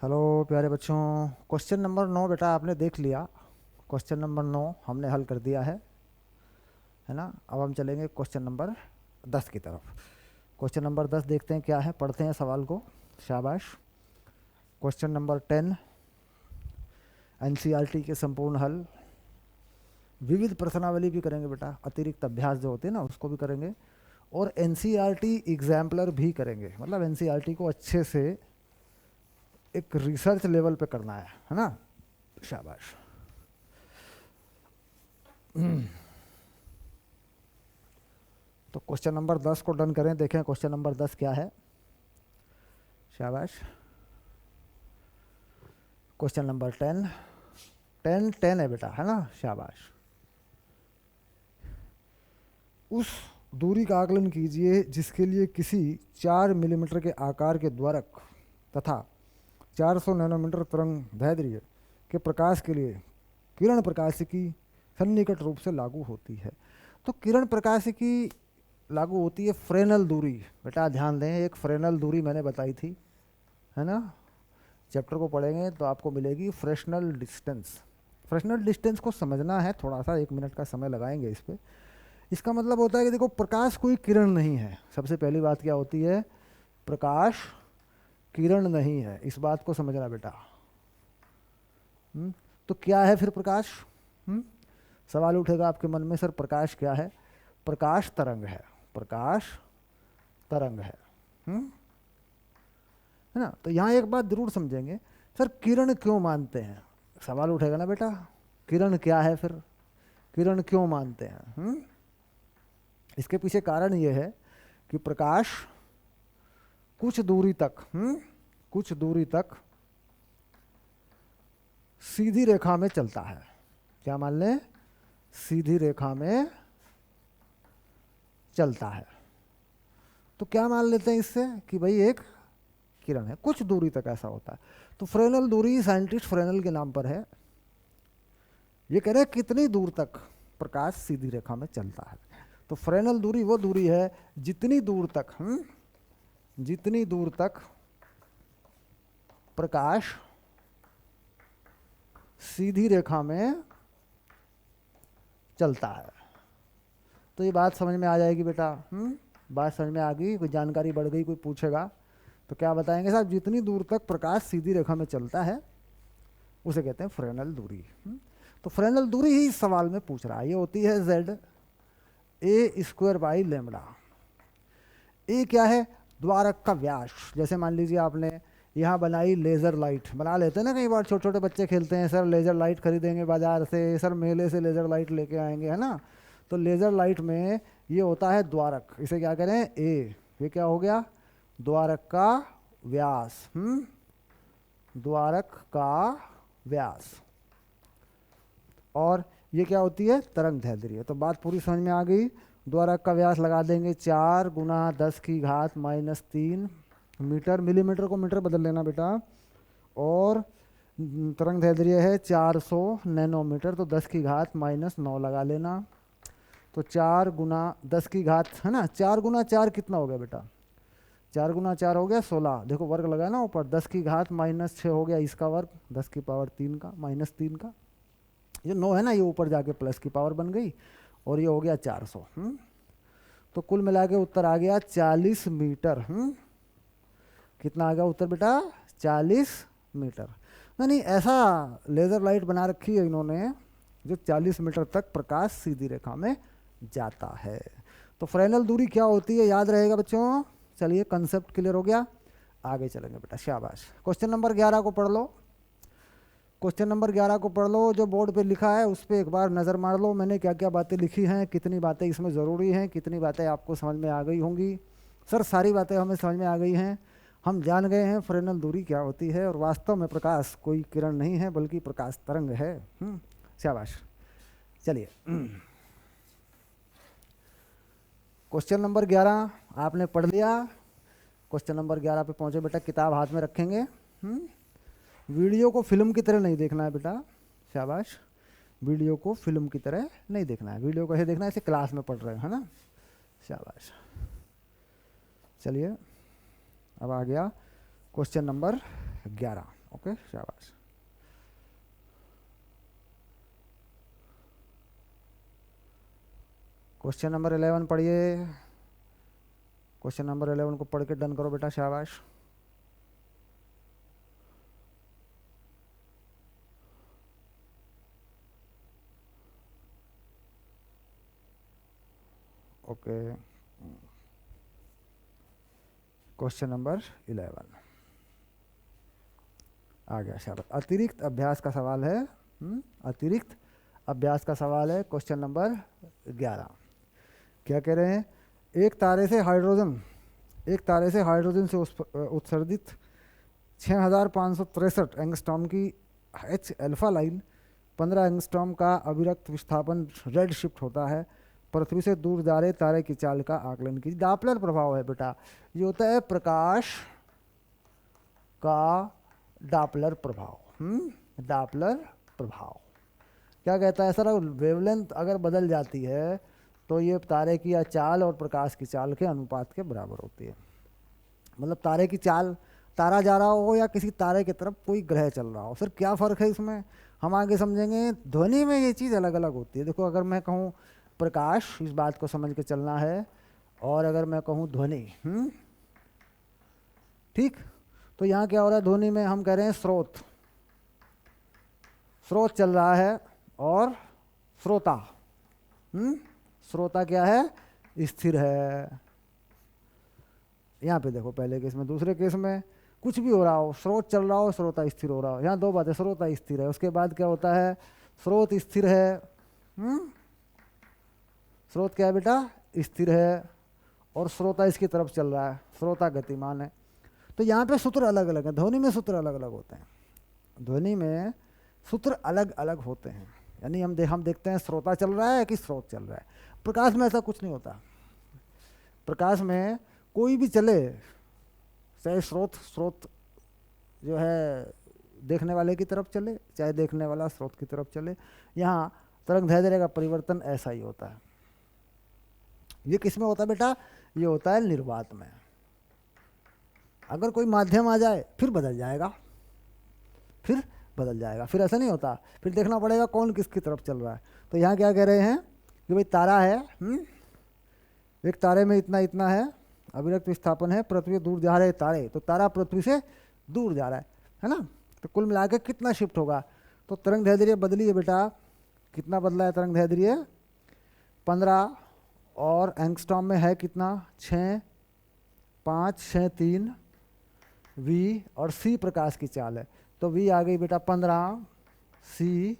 Hello प्यारे बच्चों। Question number 9 बेटा आपने देख लिया। क्वेश्चन नंबर 9 हमने हल कर दिया है ना। अब हम चलेंगे क्वेश्चन नंबर 10 की तरफ। क्वेश्चन नंबर 10 देखते हैं क्या है, पढ़ते हैं सवाल को। शाबाश। क्वेश्चन नंबर 10 एनसीईआरटी के संपूर्ण हल, विविध प्रश्नावली भी करेंगे बेटा, अतिरिक्त अभ्यास जो होते हैं ना उसको भी करेंगे, और एनसीईआरटी एग्जाम्पलर भी करेंगे। मतलब एनसीईआरटी को अच्छे से एक रिसर्च लेवल पे करना है ना। शाबाश। तो क्वेश्चन नंबर 10 को डन करें, देखें क्वेश्चन नंबर 10 क्या है। शाबाश। क्वेश्चन नंबर 10 10 10 है बेटा, है ना। शाबाश। उस दूरी का आकलन कीजिए जिसके लिए किसी 4 मिलीमीटर के आकार के द्वारक तथा 400 नैनोमीटर तरंग दैर्ध्य के प्रकाश के लिए किरण प्रकाशिकी सन्निकट रूप से लागू होती है। तो किरण प्रकाशिकी लागू होती है फ्रेनल दूरी। बेटा ध्यान दें, एक फ्रेनल दूरी मैंने बताई थी, है ना। चैप्टर को पढ़ेंगे तो आपको मिलेगी फ्रेशनल डिस्टेंस। फ्रेशनल डिस्टेंस को समझना है थोड़ा सा, 1 मिनट का समय लगाएंगे इस पर। इसका मतलब होता है कि देखो, प्रकाश कोई किरण नहीं है। सबसे पहली बात क्या होती है, प्रकाश किरण नहीं है, इस बात को समझना बेटा। तो क्या है फिर प्रकाश? सवाल उठेगा आपके मन में, सर प्रकाश क्या है? प्रकाश तरंग है। प्रकाश तरंग है, है ना। तो यहाँ एक बात जरूर समझेंगे, सर किरण क्यों मानते हैं? सवाल उठेगा ना बेटा, किरण क्या है फिर, किरण क्यों मानते हैं? इसके पीछे कारण ये है कि प्रकाश कुछ दूरी तक कुछ दूरी तक सीधी रेखा में चलता है। क्या मान लें? सीधी रेखा में चलता है। तो क्या मान लेते हैं इससे कि भाई एक किरण है, कुछ दूरी तक ऐसा होता है। तो फ्रेनल दूरी साइंटिस्ट फ्रेनल के नाम पर है। ये कह रहे हैं कितनी दूर तक प्रकाश सीधी रेखा में चलता है। तो फ्रेनल दूरी वो दूरी है जितनी दूर तक जितनी दूर तक प्रकाश सीधी रेखा में चलता है। तो ये बात समझ में आ जाएगी बेटा। बात समझ में आ गई? कोई जानकारी बढ़ गई, कोई पूछेगा तो क्या बताएंगे साहब? जितनी दूर तक प्रकाश सीधी रेखा में चलता है उसे कहते हैं फ्रेनल दूरी। तो फ्रेनल दूरी ही इस सवाल में पूछ रहा है। ये होती है Z A square by lambda. A क्या है? द्वारक का व्यास। जैसे मान लीजिए आपने यहाँ बनाई लेज़र लाइट, बना लेते हैं ना कई बार, छोटे छोटे बच्चे खेलते हैं, सर लेज़र लाइट खरीदेंगे बाजार से, सर मेले से लेज़र लाइट लेके आएंगे, है ना। तो लेज़र लाइट में ये होता है द्वारक, इसे क्या करें? ए। ये क्या हो गया? द्वारक का व्यास। द्वारक का व्यास। और ये क्या होती है? तरंग दैर्ध्य। तो बात पूरी समझ में आ गई। द्वारक का व्यास लगा देंगे 4 गुना 10 की घात -3 मीटर। मिलीमीटर को मीटर बदल लेना बेटा। और तरंग दैर्ध्य है 400 नैनोमीटर, तो 10 की घात -9 लगा लेना। तो 4 गुना 10 की घात, है ना। 4 गुना 4 कितना हो गया बेटा? 4 गुना 4 हो गया 16। देखो वर्ग लगा ना ऊपर, 10 की घात -6 हो गया इसका वर्ग, 10 की पावर 3 का -3 का। ये 9 है ना, ये ऊपर जाके प्लस की पावर बन गई, और ये हो गया 400। तो कुल मिला के उत्तर आ गया 40 मीटर। कितना आ गया उत्तर बेटा? 40 मीटर। नहीं, ऐसा लेज़र लाइट बना रखी है इन्होंने जो 40 मीटर तक प्रकाश सीधी रेखा में जाता है। तो फ्रेनल दूरी क्या होती है याद रहेगा बच्चों। चलिए कंसेप्ट क्लियर हो गया, आगे चलेंगे बेटा। शाबाश। क्वेश्चन नंबर 11 को पढ़ लो। क्वेश्चन नंबर 11 को पढ़ लो, जो बोर्ड पे लिखा है उस पर एक बार नज़र मार लो। मैंने क्या क्या बातें लिखी हैं, कितनी बातें इसमें ज़रूरी हैं, कितनी बातें आपको समझ में आ गई होंगी। सर सारी बातें हमें समझ में आ गई हैं। हम जान गए हैं फ्रेनल दूरी क्या होती है, और वास्तव में प्रकाश कोई किरण नहीं है बल्कि प्रकाश तरंग है। शाबाश। चलिए क्वेश्चन नंबर 11 आपने पढ़ लिया। क्वेश्चन नंबर 11 पे पहुँचे बेटा, किताब हाथ में रखेंगे। वीडियो को फिल्म की तरह नहीं देखना है बेटा। शाबाश। वीडियो को फिल्म की तरह नहीं देखना है, वीडियो को ऐसे देखना है ऐसे क्लास में पढ़ रहे हो, है ना। शाबाश। चलिए अब आ गया क्वेश्चन नंबर 11, ओके, शाबाश। क्वेश्चन नंबर 11 पढ़िए। क्वेश्चन नंबर 11 को पढ़ के डन करो बेटा, शाबाश। ओके, क्वेश्चन नंबर 11 आ गया, शाबाश। अतिरिक्त अभ्यास का सवाल है। अतिरिक्त अभ्यास का सवाल है, क्वेश्चन नंबर 11। क्या कह रहे हैं? एक तारे से हाइड्रोजन से उत्सर्जित 6563 एंगस्ट्रॉम की H अल्फा लाइन 15 एंगस्ट्रॉम का अविरक्त विस्थापन रेड शिफ्ट होता है। पृथ्वी से दूर जा रहे तारे की चाल का आकलन कीजिए। डॉपलर प्रभाव है बेटा, ये होता है प्रकाश का डॉपलर प्रभाव। डॉपलर प्रभाव क्या कहता है सर? वेवलेंथ अगर बदल जाती है तो ये तारे की या चाल और प्रकाश की चाल के अनुपात के बराबर होती है। मतलब तारे की चाल, तारा जा रहा हो या किसी तारे की तरफ कोई ग्रह चल रहा हो, सर क्या फ़र्क है इसमें, हम आगे समझेंगे। ध्वनि में ये चीज़ अलग अलग होती है। देखो, अगर मैं कहूँ प्रकाश, इस बात को समझ के चलना है, और अगर मैं कहूँ ध्वनि, ठीक, तो यहाँ क्या हो रहा है? ध्वनि में हम कह रहे हैं स्रोत चल रहा है, और श्रोता, श्रोता क्या है? स्थिर है। यहाँ पे देखो, पहले केस में, दूसरे केस में कुछ भी हो रहा हो, स्रोत चल रहा हो, श्रोता स्थिर हो रहा हो। यहाँ दो बातें, श्रोता स्थिर है, उसके बाद क्या होता है? स्रोत स्थिर है। स्रोत क्या है बेटा? स्थिर है, और श्रोता इसकी तरफ चल रहा है, श्रोता गतिमान है। तो यहाँ पे सूत्र अलग अलग है। ध्वनि में सूत्र अलग अलग होते हैं। ध्वनि में सूत्र अलग अलग होते हैं। यानी हम देखते हैं श्रोता चल रहा है कि स्रोत चल रहा है। प्रकाश में ऐसा कुछ नहीं होता। प्रकाश में कोई भी चले, चाहे स्रोत जो है देखने वाले की तरफ चले, चाहे देखने वाला स्रोत की तरफ चले, यहाँ तरंग दैर्ध्य का परिवर्तन ऐसा ही होता है। ये किस में होता है बेटा? ये होता है निर्वात में। अगर कोई माध्यम आ जाए फिर बदल जाएगा, फिर ऐसा नहीं होता। फिर देखना पड़ेगा कौन किसकी तरफ चल रहा है। तो यहाँ क्या कह रहे हैं कि भाई तारा है, एक तारे में इतना इतना है, अविरक्त विस्थापन है, पृथ्वी दूर जा रहे तारे, तो तारा पृथ्वी से दूर जा रहा है ना? तो कुल मिला के कितना शिफ्ट होगा? तो तरंग दैर्ध्य बदली है बेटा। कितना बदला है तरंग दैर्ध्य? 15, और एंगस्ट्रॉम में है कितना? 6, 5, 6, 3 V, और C प्रकाश की चाल है, तो V आ गई बेटा 15, C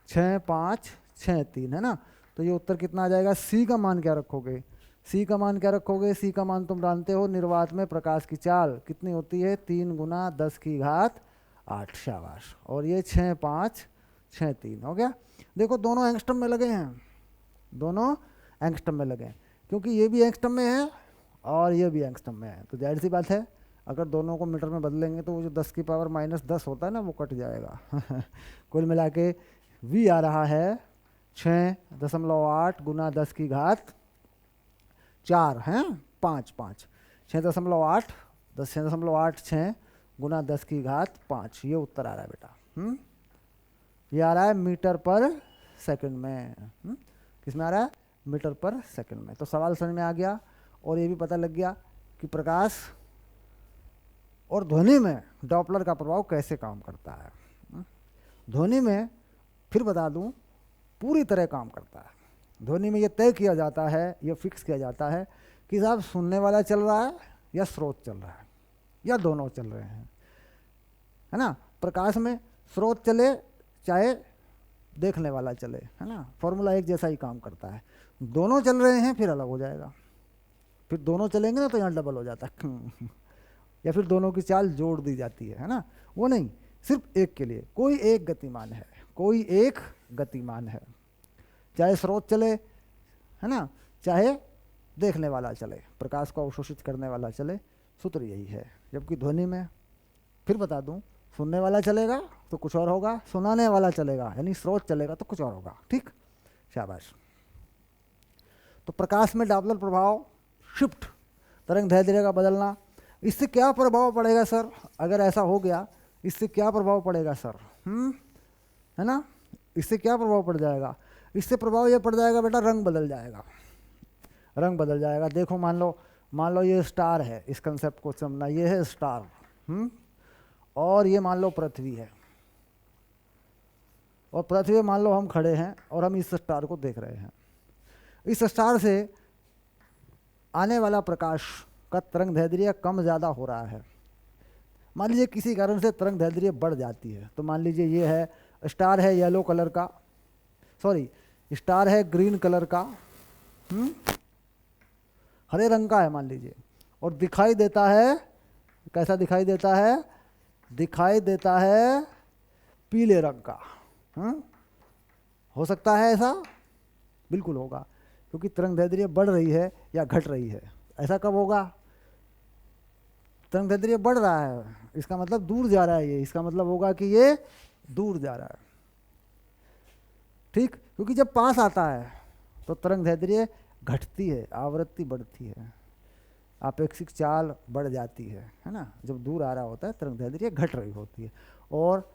6, 5, 6, 3, है ना? तो ये उत्तर कितना आ जाएगा? C का मान क्या रखोगे? C का मान क्या रखोगे? C का मान तुम जानते हो, निर्वात में प्रकाश की चाल कितनी होती है? 3 गुना 10 की घात 8। शाबाश। और ये 6, 5, 6, 3 हो गया। देखो, दोनों एंगस्ट्रम में लगे हैं, दोनों एंगस्ट्रम में लगे हैं, क्योंकि ये भी एंगस्ट्रम में है और ये भी एंगस्ट्रम में है। तो जाहिर सी बात है, अगर दोनों को मीटर में बदलेंगे तो वो जो 10 की पावर -10 होता है ना, वो कट जाएगा। कुल मिला के V आ रहा है 6.8 गुना 10 की घात 4 है, 5, 6.8, 6.86 गुना 10 की घात 5, ये उत्तर आ रहा है बेटा। ये आ रहा है मीटर पर सेकंड में। किस में आ रहा है? मीटर पर सेकंड में। तो सवाल समझ में आ गया, और ये भी पता लग गया कि प्रकाश और ध्वनि में डॉपलर का प्रभाव कैसे काम करता है। ध्वनि में फिर बता दूं, पूरी तरह काम करता है। ध्वनि में ये तय किया जाता है, ये फिक्स किया जाता है कि साहब सुनने वाला चल रहा है या स्रोत चल रहा है, या दोनों चल रहे हैं, है ना? प्रकाश में स्रोत चले चाहे देखने वाला चले, है ना? फॉर्मूला एक जैसा ही काम करता है। दोनों चल रहे हैं फिर अलग हो जाएगा, फिर दोनों चलेंगे ना तो यहाँ डबल हो जाता है। या फिर दोनों की चाल जोड़ दी जाती है ना? वो नहीं, सिर्फ एक के लिए कोई एक गतिमान है, कोई एक गतिमान है, चाहे स्रोत चले, है ना, चाहे देखने वाला चले, प्रकाश को अवशोषित करने वाला चले, सूत्र यही है। जबकि ध्वनि में फिर बता दूं, सुनने वाला चलेगा तो कुछ और होगा, सुनाने वाला चलेगा यानी स्रोत चलेगा तो कुछ और होगा। ठीक, शाबाश। तो प्रकाश में डॉपलर प्रभाव, शिफ्ट, तरंग दैर्ध्य का बदलना, इससे क्या प्रभाव पड़ेगा सर? अगर ऐसा हो गया इससे क्या प्रभाव पड़ेगा सर? है ना, इससे क्या प्रभाव पड़ जाएगा? इससे प्रभाव ये पड़ जाएगा बेटा, रंग बदल जाएगा, रंग बदल जाएगा। देखो मान लो ये स्टार है, इस कंसेप्ट को समझना, ये है स्टार, और ये मान लो पृथ्वी है, और पृथ्वी मान लो हम खड़े हैं और हम इस स्टार को देख रहे हैं। इस स्टार से आने वाला प्रकाश का तरंग दैर्ध्य कम ज़्यादा हो रहा है। मान लीजिए किसी कारण से तरंग दैर्ध्य बढ़ जाती है, तो मान लीजिए ये है स्टार है येलो कलर का, सॉरी स्टार है ग्रीन कलर का, हरे रंग का है मान लीजिए, और दिखाई देता है, कैसा दिखाई देता है? दिखाई देता है पीले रंग का। हो सकता है ऐसा? बिल्कुल होगा, क्योंकि तरंग दैर्ध्य बढ़ रही है या घट रही है। ऐसा कब होगा? तरंग दैर्ध्य बढ़ रहा है, इसका मतलब दूर जा रहा है ये, इसका मतलब होगा कि ये दूर जा रहा है, ठीक। क्योंकि जब पास आता है तो तरंग दैर्ध्य घटती है, आवृत्ति बढ़ती है, आपेक्षिक चाल बढ़ जाती है ना। जब दूर आ रहा होता है तरंग दैर्ध्य घट रही होती है, और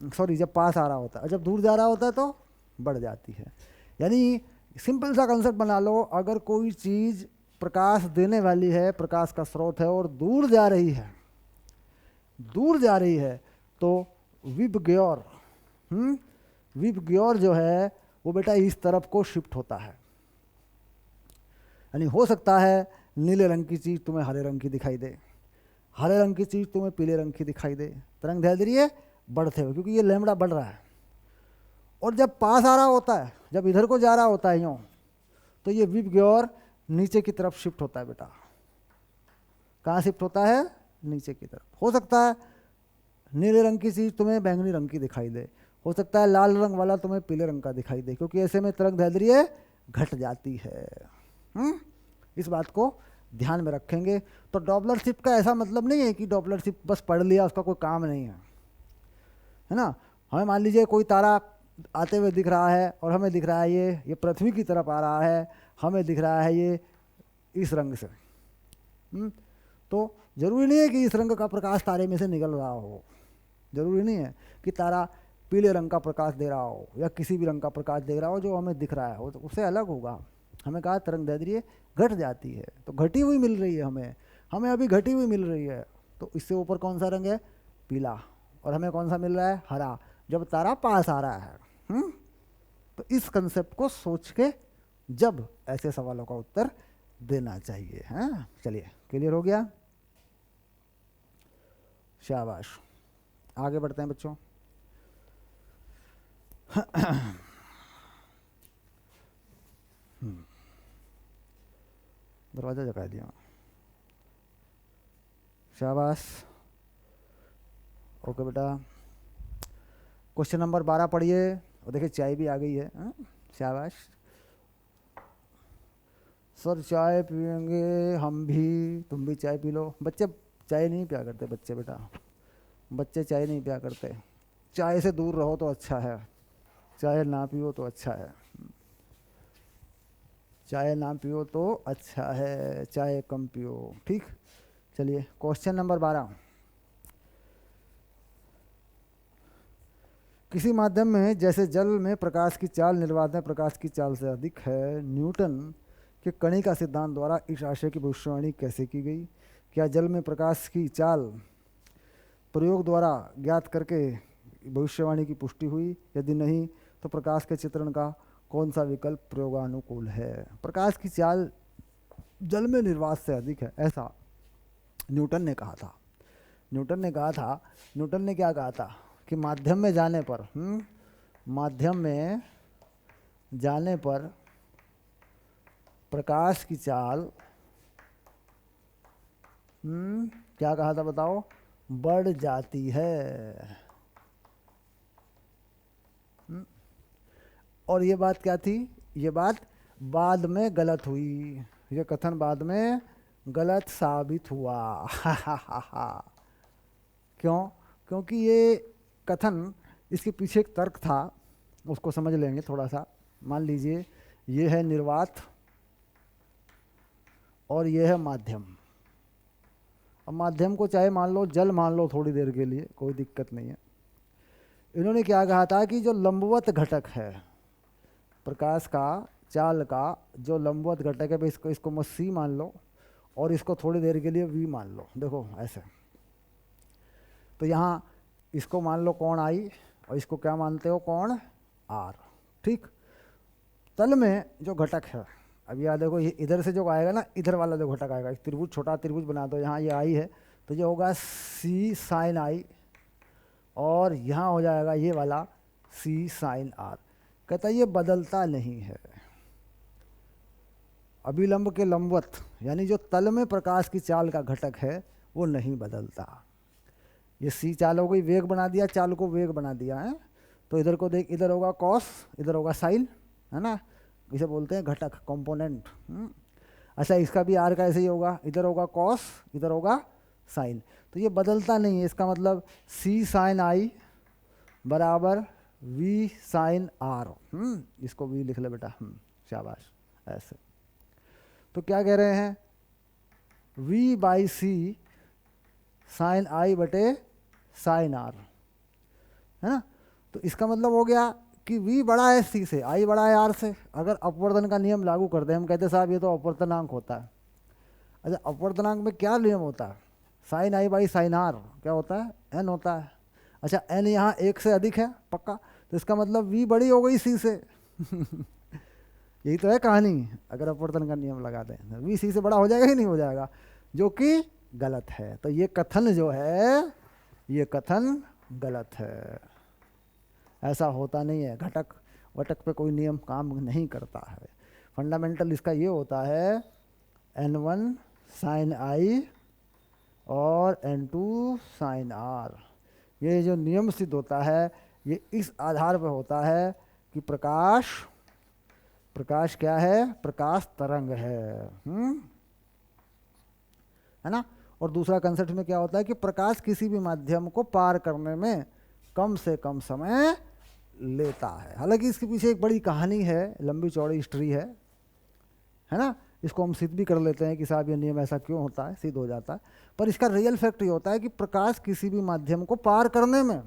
सॉरी जब पास आ रहा होता है, जब दूर जा रहा होता है तो बढ़ जाती है। यानी सिंपल सा कंसेप्ट बना लो, अगर कोई चीज़ प्रकाश देने वाली है, प्रकाश का स्रोत है, और दूर जा रही है, दूर जा रही है, तो विबग्योर विबग्योर जो है वो बेटा इस तरफ को शिफ्ट होता है। यानी हो सकता है नीले रंग की चीज़ तुम्हें हरे रंग की दिखाई दे, हरे रंग की चीज़ तुम्हें पीले रंग की दिखाई दे, तरंग दैर्ध्य बढ़ते हुए, क्योंकि ये लैम्बडा बढ़ रहा है। और जब पास आ रहा होता है, जब इधर को जा रहा होता है यूँ, तो ये विबग्योर नीचे की तरफ शिफ्ट होता है बेटा। कहाँ शिफ्ट होता है? नीचे की तरफ। हो सकता है नीले रंग की चीज़ तुम्हें बैंगनी रंग की दिखाई दे, हो सकता है लाल रंग वाला तुम्हें पीले रंग का दिखाई दे, क्योंकि ऐसे में तरंग दैर्ध्य घट जाती है। इस बात को ध्यान में रखेंगे। तो डॉपलर शिफ्ट का ऐसा मतलब नहीं है कि डॉपलर शिफ्ट बस पढ़ लिया उसका कोई काम नहीं है ना। हमें मान लीजिए कोई तारा आते हुए दिख रहा है, और हमें दिख रहा है ये पृथ्वी की तरफ आ रहा है, हमें दिख रहा है ये इस रंग से, तो ज़रूरी नहीं है कि इस रंग का प्रकाश तारे में से निकल रहा हो, ज़रूरी नहीं है कि तारा पीले रंग का प्रकाश दे रहा हो या किसी भी रंग का प्रकाश दे रहा हो जो हमें दिख रहा है, वो तो उससे अलग होगा। हमें कहा तरंग दैर्ध्य घट जाती है, तो घटी हुई मिल रही है हमें अभी घटी हुई मिल रही है, तो इससे ऊपर कौन सा रंग है? पीला। और हमें कौन सा मिल रहा है? हरा, जब तारा पास आ रहा है। तो इस कंसेप्ट को सोच के जब ऐसे सवालों का उत्तर देना चाहिए। हाँ चलिए, क्लियर हो गया? शाबाश, आगे बढ़ते हैं बच्चों। दरवाजा जगा दिया, शाबाश। ओके बेटा, क्वेश्चन नंबर 12 पढ़िए। और देखिए चाय भी आ गई है। शाबाश सर, चाय पियेंगे हम भी, तुम भी चाय पी लो। बच्चे चाय नहीं पिया करते, बच्चे बेटा, बच्चे चाय नहीं पिया करते। चाय से दूर रहो तो अच्छा है, चाय ना पियो तो अच्छा है, चाय ना पियो तो अच्छा है, चाय कम पियो, ठीक। चलिए क्वेश्चन नंबर 12। किसी माध्यम में जैसे जल में प्रकाश की चाल निर्वात में प्रकाश की चाल से अधिक है, न्यूटन के कणिका सिद्धांत द्वारा इस आशय की भविष्यवाणी कैसे की गई? क्या जल में प्रकाश की चाल प्रयोग द्वारा ज्ञात करके भविष्यवाणी की पुष्टि हुई? यदि नहीं तो प्रकाश के चित्रण का कौन सा विकल्प प्रयोगानुकूल है? प्रकाश की चाल जल में निर्वात से अधिक है, ऐसा न्यूटन ने कहा था। न्यूटन ने क्या कहा था कि माध्यम में जाने पर माध्यम में जाने पर प्रकाश की चाल क्या कहा था बताओ? बढ़ जाती है। और ये बात क्या थी? ये बात बाद में गलत हुई, ये कथन बाद में गलत साबित हुआ। क्यों? क्योंकि ये कथन, इसके पीछे एक तर्क था, उसको समझ लेंगे थोड़ा सा। मान लीजिए ये है निर्वात और ये है माध्यम, अब माध्यम को चाहे मान लो जल मान लो थोड़ी देर के लिए, कोई दिक्कत नहीं है। इन्होंने क्या कहा था कि जो लंबवत घटक है प्रकाश का, चाल का जो लंबवत घटक है, इसको मैं सी मान लो और इसको थोड़ी देर के लिए वी मान लो। देखो ऐसे, तो यहाँ इसको मान लो कोण आई और इसको क्या मानते हो, कोण आर। ठीक, तल में जो घटक है, अब यह देखो ये इधर से जो आएगा ना, इधर वाला जो घटक आएगा, एक त्रिभुज, छोटा त्रिभुज बना दो, यहाँ ये आई है तो ये होगा सी साइन आई और यहाँ हो जाएगा ये वाला सी साइन आर। कहता है ये बदलता नहीं है, अभिलंब के लंबवत यानी जो तल में प्रकाश की चाल का घटक है वो नहीं बदलता। ये सी चाल हो गई, वेग बना दिया, चाल को वेग बना दिया है। तो इधर को देख, इधर होगा कॉस, इधर होगा साइन, है ना, इसे बोलते हैं घटक, कंपोनेंट। अच्छा, इसका भी आर का ऐसे ही होगा, इधर होगा कॉस, इधर होगा साइन, तो ये बदलता नहीं है। इसका मतलब सी साइन आई बराबर वी साइन आर। इसको वी लिख ले बेटा, शाबाश, ऐसे। तो क्या कह रहे हैं, वी बाई सी साइन आई बटे साइन आर, है ना। तो इसका मतलब हो गया कि v बड़ा है c से, i बड़ा है r से। अगर अपवर्तन का नियम लागू कर दें, हम कहते साहब ये तो अपवर्तनांक होता है। अच्छा, अपवर्तनांक में क्या नियम होता है, sine i by sine r क्या होता है, n होता है। अच्छा, n यहाँ 1 से अधिक है पक्का, तो इसका मतलब v बड़ी हो गई c से। यही तो है कहानी। अगर अपवर्तन का नियम लगा दें v c से बड़ा हो जाएगा ही नहीं हो जाएगा, जो कि गलत है। तो ये कथन जो है, ये कथन गलत है, ऐसा होता नहीं है। घटक वटक पे कोई नियम काम नहीं करता है। फंडामेंटल इसका ये होता है n1 साइन आई और n2 साइन आर। ये जो नियम सिद्ध होता है ये इस आधार पर होता है कि प्रकाश क्या है, प्रकाश तरंग है ना। और दूसरा कंसेप्ट में क्या होता है कि प्रकाश किसी भी माध्यम को पार करने में कम से कम समय लेता है। हालांकि इसके पीछे एक बड़ी कहानी है, लंबी चौड़ी हिस्ट्री है ना। इसको हम सिद्ध भी कर लेते हैं कि साहब ये नियम ऐसा क्यों होता है, सिद्ध हो जाता है। पर इसका रियल फैक्ट ये होता है कि प्रकाश किसी भी माध्यम को पार करने में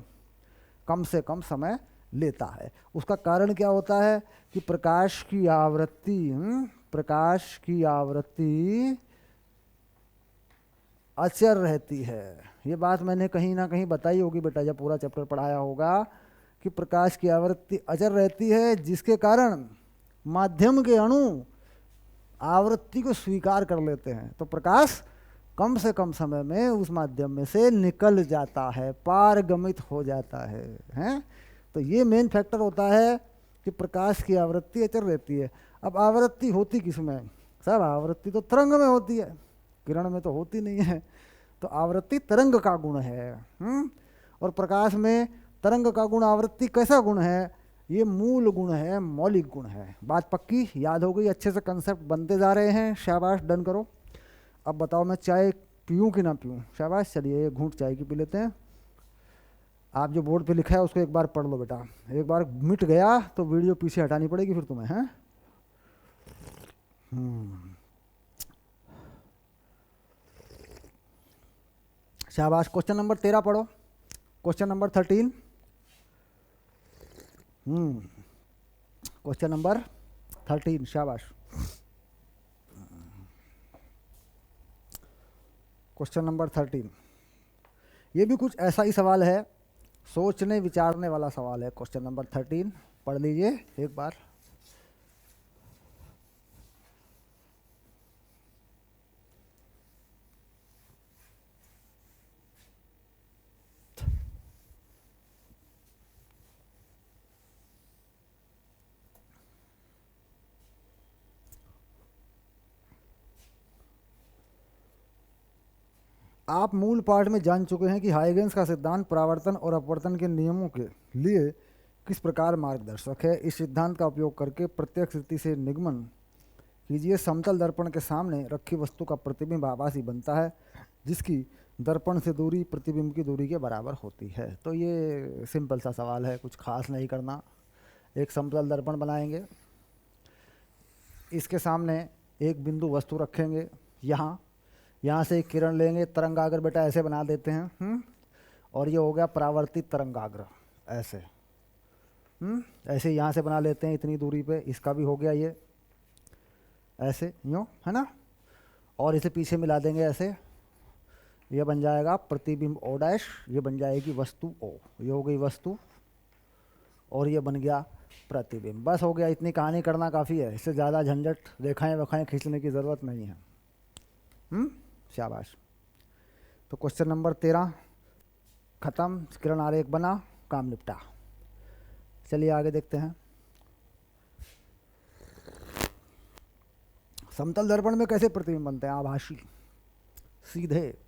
कम से कम समय लेता है। उसका कारण क्या होता है कि प्रकाश की आवृत्ति अचर रहती है। ये बात मैंने कहीं ना कहीं बताई होगी बेटा, जब पूरा चैप्टर पढ़ाया होगा कि प्रकाश की आवृत्ति अचर रहती है, जिसके कारण माध्यम के अणु आवृत्ति को स्वीकार कर लेते हैं। तो प्रकाश कम से कम समय में उस माध्यम में से निकल जाता है, पारगमित हो जाता है, हैं? तो ये मेन फैक्टर होता है कि प्रकाश की आवृत्ति अचर रहती है। अब आवृत्ति होती किस में, साहब आवृत्ति तो तरंग में होती है, किरण में तो होती नहीं है। तो आवृत्ति तरंग का गुण है। और प्रकाश में तरंग का गुण, आवृत्ति कैसा गुण है, ये मूल गुण है, मौलिक गुण है। बात पक्की याद हो गई, अच्छे से कंसेप्ट बनते जा रहे हैं, शाबाश, डन करो। अब बताओ मैं चाय पीऊँ कि ना पीऊँ, शाबाश। चलिए एक घूंट चाय की पी लेते हैं। आप जो बोर्ड पे लिखा है उसको एक बार पढ़ लो बेटा, एक बार मिट गया तो वीडियो पीछे हटानी पड़ेगी फिर तुम्हें, हैं। शाबाश। क्वेश्चन नंबर 13 पढ़ो, क्वेश्चन नंबर 13। क्वेश्चन नंबर 13, शाबाश। क्वेश्चन नंबर 13, ये भी कुछ ऐसा ही सवाल है, सोचने विचारने वाला सवाल है। क्वेश्चन नंबर 13 पढ़ लीजिए एक बार। आप मूल पाठ में जान चुके हैं कि हाइगेंस का सिद्धांत परावर्तन और अपवर्तन के नियमों के लिए किस प्रकार मार्गदर्शक है। इस सिद्धांत का उपयोग करके प्रत्यक्ष रीति से निगमन कीजिए, समतल दर्पण के सामने रखी वस्तु का प्रतिबिंब आभासी बनता है, जिसकी दर्पण से दूरी प्रतिबिंब की दूरी के बराबर होती है। तो ये सिंपल सा सवाल है, कुछ खास नहीं करना। एक समतल दर्पण बनाएंगे, इसके सामने एक बिंदु वस्तु रखेंगे यहाँ, यहाँ से एक किरण लेंगे, तरंगाग्र बेटा ऐसे बना देते हैं। और ये हो गया परावर्तित तरंगाग्र, ऐसे। ऐसे यहाँ से बना लेते हैं इतनी दूरी पे, इसका भी हो गया ये ऐसे, यूँ, है ना। और इसे पीछे मिला देंगे ऐसे, ये बन जाएगा प्रतिबिंब ओ डैश, ये बन जाएगी वस्तु ओ, ये हो गई वस्तु, और ये बन गया प्रतिबिंब। बस हो गया, इतनी कहानी करना काफ़ी है, इससे ज़्यादा झंझट रेखाएं वखाएं खींचने की ज़रूरत नहीं है। शाबाश। तो क्वेश्चन नंबर 13 खत्म, किरण आरेख बना, काम निपटा। चलिए आगे देखते हैं। समतल दर्पण में कैसे प्रतिबिंब बनते हैं? आभासी, सीधे,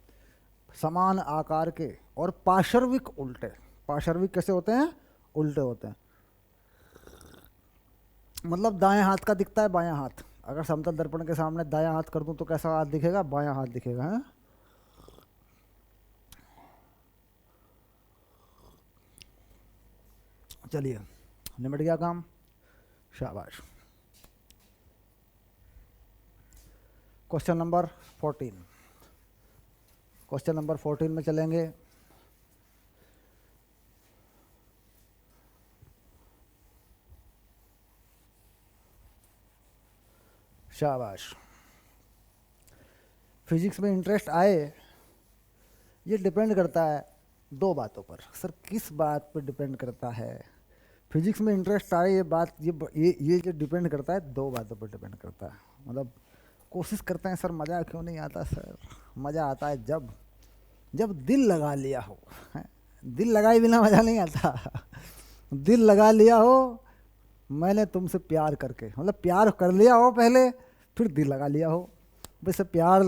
समान आकार के और पार्श्विक उल्टे। पार्श्विक कैसे होते हैं? उल्टे होते हैं। मतलब दाएं हाथ का दिखता है बायां हाथ। अगर समतल दर्पण के सामने दायां हाथ कर दूं तो कैसा हाथ दिखेगा? बायां हाथ दिखेगा, है। चलिए, निपट गया काम, शाबाश। क्वेश्चन नंबर 14, क्वेश्चन नंबर 14 में चलेंगे। शाबाश। फिजिक्स में इंटरेस्ट आए, ये डिपेंड करता है दो बातों पर। सर किस बात पर डिपेंड करता है? फिजिक्स में इंटरेस्ट आए, ये बात, ये जो डिपेंड करता है दो बातों पर डिपेंड करता है। मतलब कोशिश करते हैं सर मज़ा क्यों नहीं आता? सर मज़ा आता है जब दिल लगा लिया हो। दिल लगाए बिना मज़ा नहीं आता। दिल लगा लिया हो, मैंने तुमसे प्यार करके, मतलब प्यार कर लिया हो पहले, फिर दिल लगा लिया हो। वैसे प्यार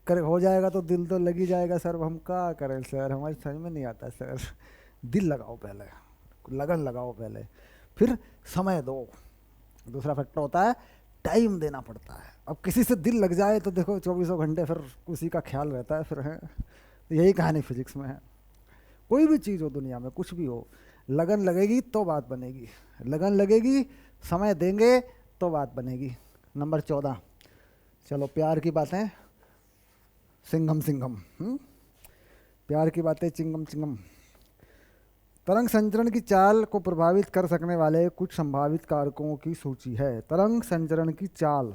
कर हो जाएगा तो दिल तो लग ही जाएगा। सर हम क्या करें सर, हमारी समझ में नहीं आता सर। दिल लगाओ पहले, लगन लगाओ पहले, फिर समय दो। दूसरा फैक्टर होता है टाइम देना पड़ता है। अब किसी से दिल लग जाए तो देखो 24 घंटे फिर उसी का ख्याल रहता है फिर, है। तो यही कहानी फिजिक्स में है। कोई भी चीज़ हो दुनिया में, कुछ भी हो, लगन लगेगी तो बात बनेगी। लगन लगेगी, समय देंगे तो बात बनेगी। नंबर 14, चलो प्यार की बातें सिंघम सिंघम, प्यार की बातें चिंगम चिंगम। तरंग संचरण की चाल को प्रभावित कर सकने वाले कुछ संभावित कारकों की सूची है। तरंग संचरण की चाल,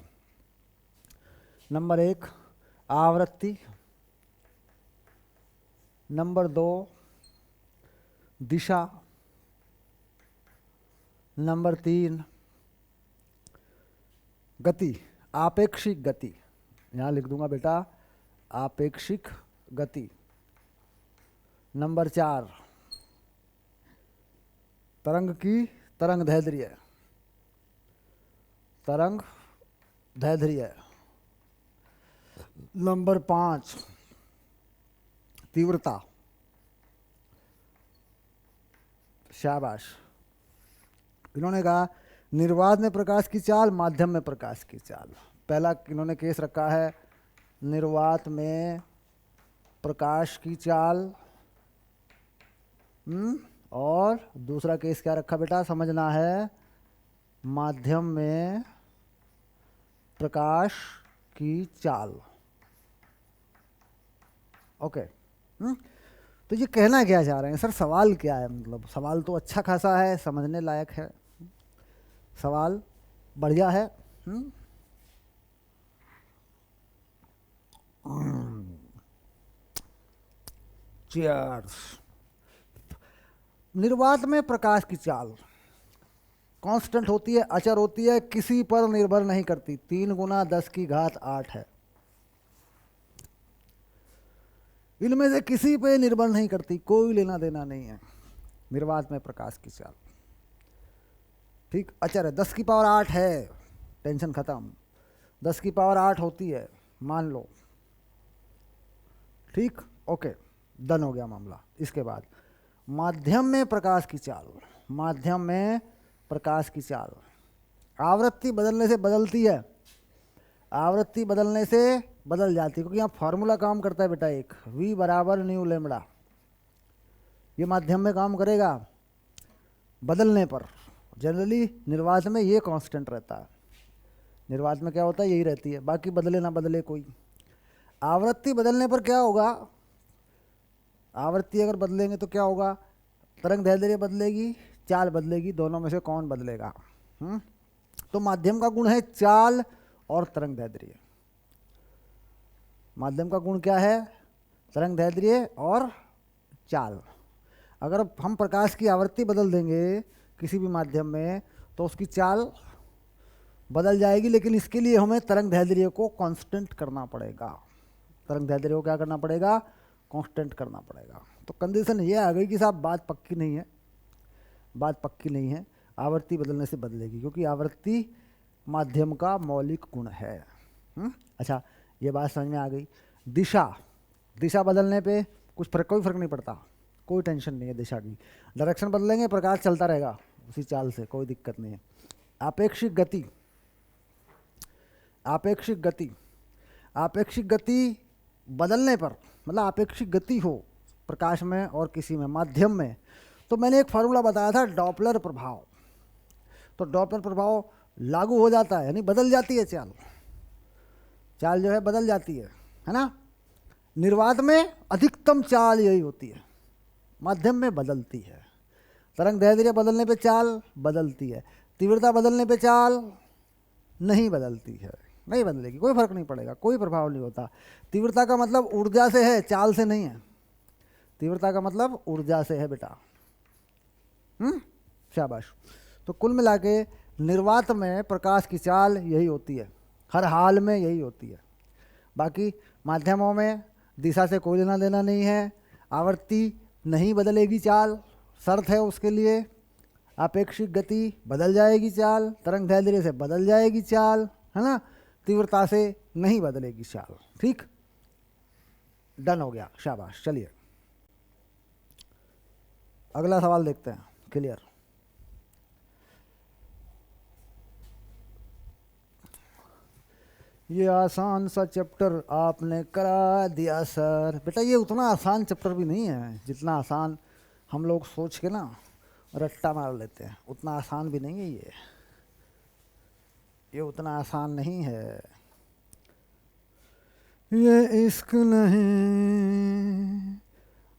नंबर 1 आवृत्ति, नंबर 2 दिशा, नंबर 3 गति, आपेक्षिक गति। यहाँ लिख दूंगा बेटा आपेक्षिक गति। नंबर 4 तरंग दैर्ध्य, तरंग दैर्ध्य। नंबर 5 तीव्रता। शाबाश। इन्होंने कहा निर्वात में प्रकाश की चाल, माध्यम में प्रकाश की चाल। पहला इन्होंने केस रखा है निर्वात में प्रकाश की चाल, और दूसरा केस क्या रखा बेटा, समझना है, माध्यम में प्रकाश की चाल। ओके। तो ये कहना क्या चाह रहे हैं? सर सवाल क्या है? मतलब सवाल तो अच्छा खासा है, समझने लायक है, सवाल बढ़िया है। चीयर्स। निर्वात में प्रकाश की चाल कांस्टेंट होती है, अचर होती है, किसी पर निर्भर नहीं करती। 3 × 10⁸ है। इनमें से किसी पे निर्भर नहीं करती, कोई लेना देना नहीं है निर्वात में प्रकाश की चाल। ठीक, अचर है, 10⁸ है, टेंशन खत्म। 10⁸ होती है मान लो। ठीक, ओके, डन हो गया मामला। इसके बाद माध्यम में प्रकाश की चाल, माध्यम में प्रकाश की चाल आवृत्ति बदलने से बदलती है, आवृत्ति बदलने से बदल जाती है, क्योंकि यहाँ फार्मूला काम करता है बेटा एक, v = न्यू लैम्बडा। ये माध्यम में काम करेगा बदलने पर। जनरली निर्वात में ये कांस्टेंट रहता है। निर्वात में क्या होता है, यही रहती है, बाकी बदले ना बदले कोई। आवृत्ति बदलने पर क्या होगा, आवृत्ति अगर बदलेंगे तो क्या होगा, तरंग दैर्ध्य बदलेगी, चाल बदलेगी, दोनों में से कौन बदलेगा? तो माध्यम का गुण है चाल और तरंग दैर्ध्य। माध्यम का गुण क्या है? तरंग दैर्ध्य और चाल। अगर हम प्रकाश की आवृत्ति बदल देंगे किसी भी माध्यम में तो उसकी चाल बदल जाएगी, लेकिन इसके लिए हमें तरंग दैर्ध्य को कांस्टेंट करना पड़ेगा। तरंग दैर्ध्य को क्या करना पड़ेगा? कांस्टेंट करना पड़ेगा। तो कंडीशन ये आ गई कि साहब बात पक्की नहीं है, बात पक्की नहीं है, आवृत्ति बदलने से बदलेगी, क्योंकि आवृत्ति माध्यम का मौलिक गुण है। अच्छा, ये बात समझ में आ गई। दिशा बदलने पे कोई फर्क नहीं पड़ता, कोई टेंशन नहीं है दिशा की। डायरेक्शन बदलेंगे प्रकाश चलता रहेगा उसी चाल से, कोई दिक्कत नहीं है। आपेक्षिक गति बदलने पर, मतलब आपेक्षिक गति हो प्रकाश में और किसी में माध्यम में, तो मैंने एक फार्मूला बताया था डॉपलर प्रभाव। तो डॉपलर प्रभाव लागू हो जाता है, यानी बदल जाती है चाल जो है बदल जाती है ना। निर्वात में अधिकतम चाल यही होती है, माध्यम में बदलती है। तरंग दैर्ध्य बदलने पे चाल बदलती है, तीव्रता बदलने पे चाल नहीं बदलती है, नहीं बदलेगी, कोई फर्क नहीं पड़ेगा, कोई प्रभाव नहीं होता। तीव्रता का मतलब ऊर्जा से है, चाल से नहीं है। तीव्रता का मतलब ऊर्जा से है बेटा। शाबाश। तो कुल मिला के निर्वात में प्रकाश की चाल यही होती है, हर हाल में यही होती है। बाकी माध्यमों में दिशा से कोई लेना देना नहीं है, आवृत्ति नहीं बदलेगी चाल, शर्त है उसके लिए। आपेक्षिक गति बदल जाएगी चाल, तरंग दैर्ध्य से बदल जाएगी चाल, है ना, तीव्रता से नहीं बदलेगी चाल। ठीक, डन हो गया, शाबाश। चलिए अगला सवाल देखते हैं। क्लियर? ये आसान सा चैप्टर आपने करा दिया सर। बेटा ये उतना आसान चैप्टर भी नहीं है जितना आसान हम लोग सोच के ना रट्टा मार लेते हैं, उतना आसान भी नहीं है ये उतना आसान नहीं है। ये इश्क नहीं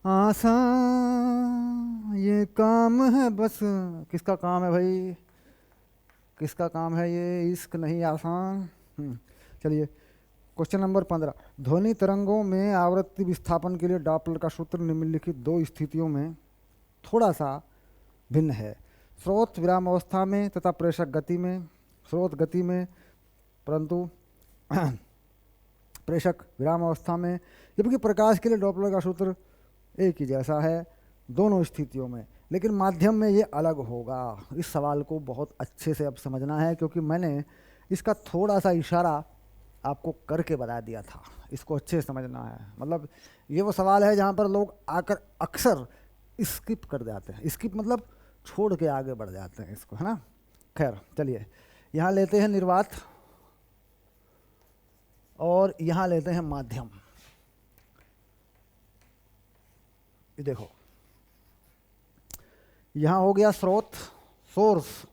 आसान, ये काम है बस। किसका काम है भाई? किसका काम है? ये इश्क नहीं आसान। चलिए क्वेश्चन नंबर 15। ध्वनि तरंगों में आवृत्ति विस्थापन के लिए डॉपलर का सूत्र निम्नलिखित दो स्थितियों में थोड़ा सा भिन्न है। स्रोत विराम अवस्था में तथा प्रेषक गति में। स्रोत गति में परंतु प्रेषक विराम अवस्था में, जबकि प्रकाश के लिए डॉपलर का सूत्र एक ही जैसा है दोनों स्थितियों में, लेकिन माध्यम में ये अलग होगा। इस सवाल को बहुत अच्छे से अब समझना है, क्योंकि मैंने इसका थोड़ा सा इशारा आपको करके बता दिया था। इसको अच्छे से समझना है। मतलब ये वो सवाल है जहाँ पर लोग आकर अक्सर स्किप कर जाते हैं। स्किप मतलब छोड़ के आगे बढ़ जाते हैं इसको, है ना। खैर चलिए, यहाँ लेते हैं निर्वात और यहाँ लेते हैं माध्यम। ये देखो, यहाँ हो गया स्रोत, सोर्स,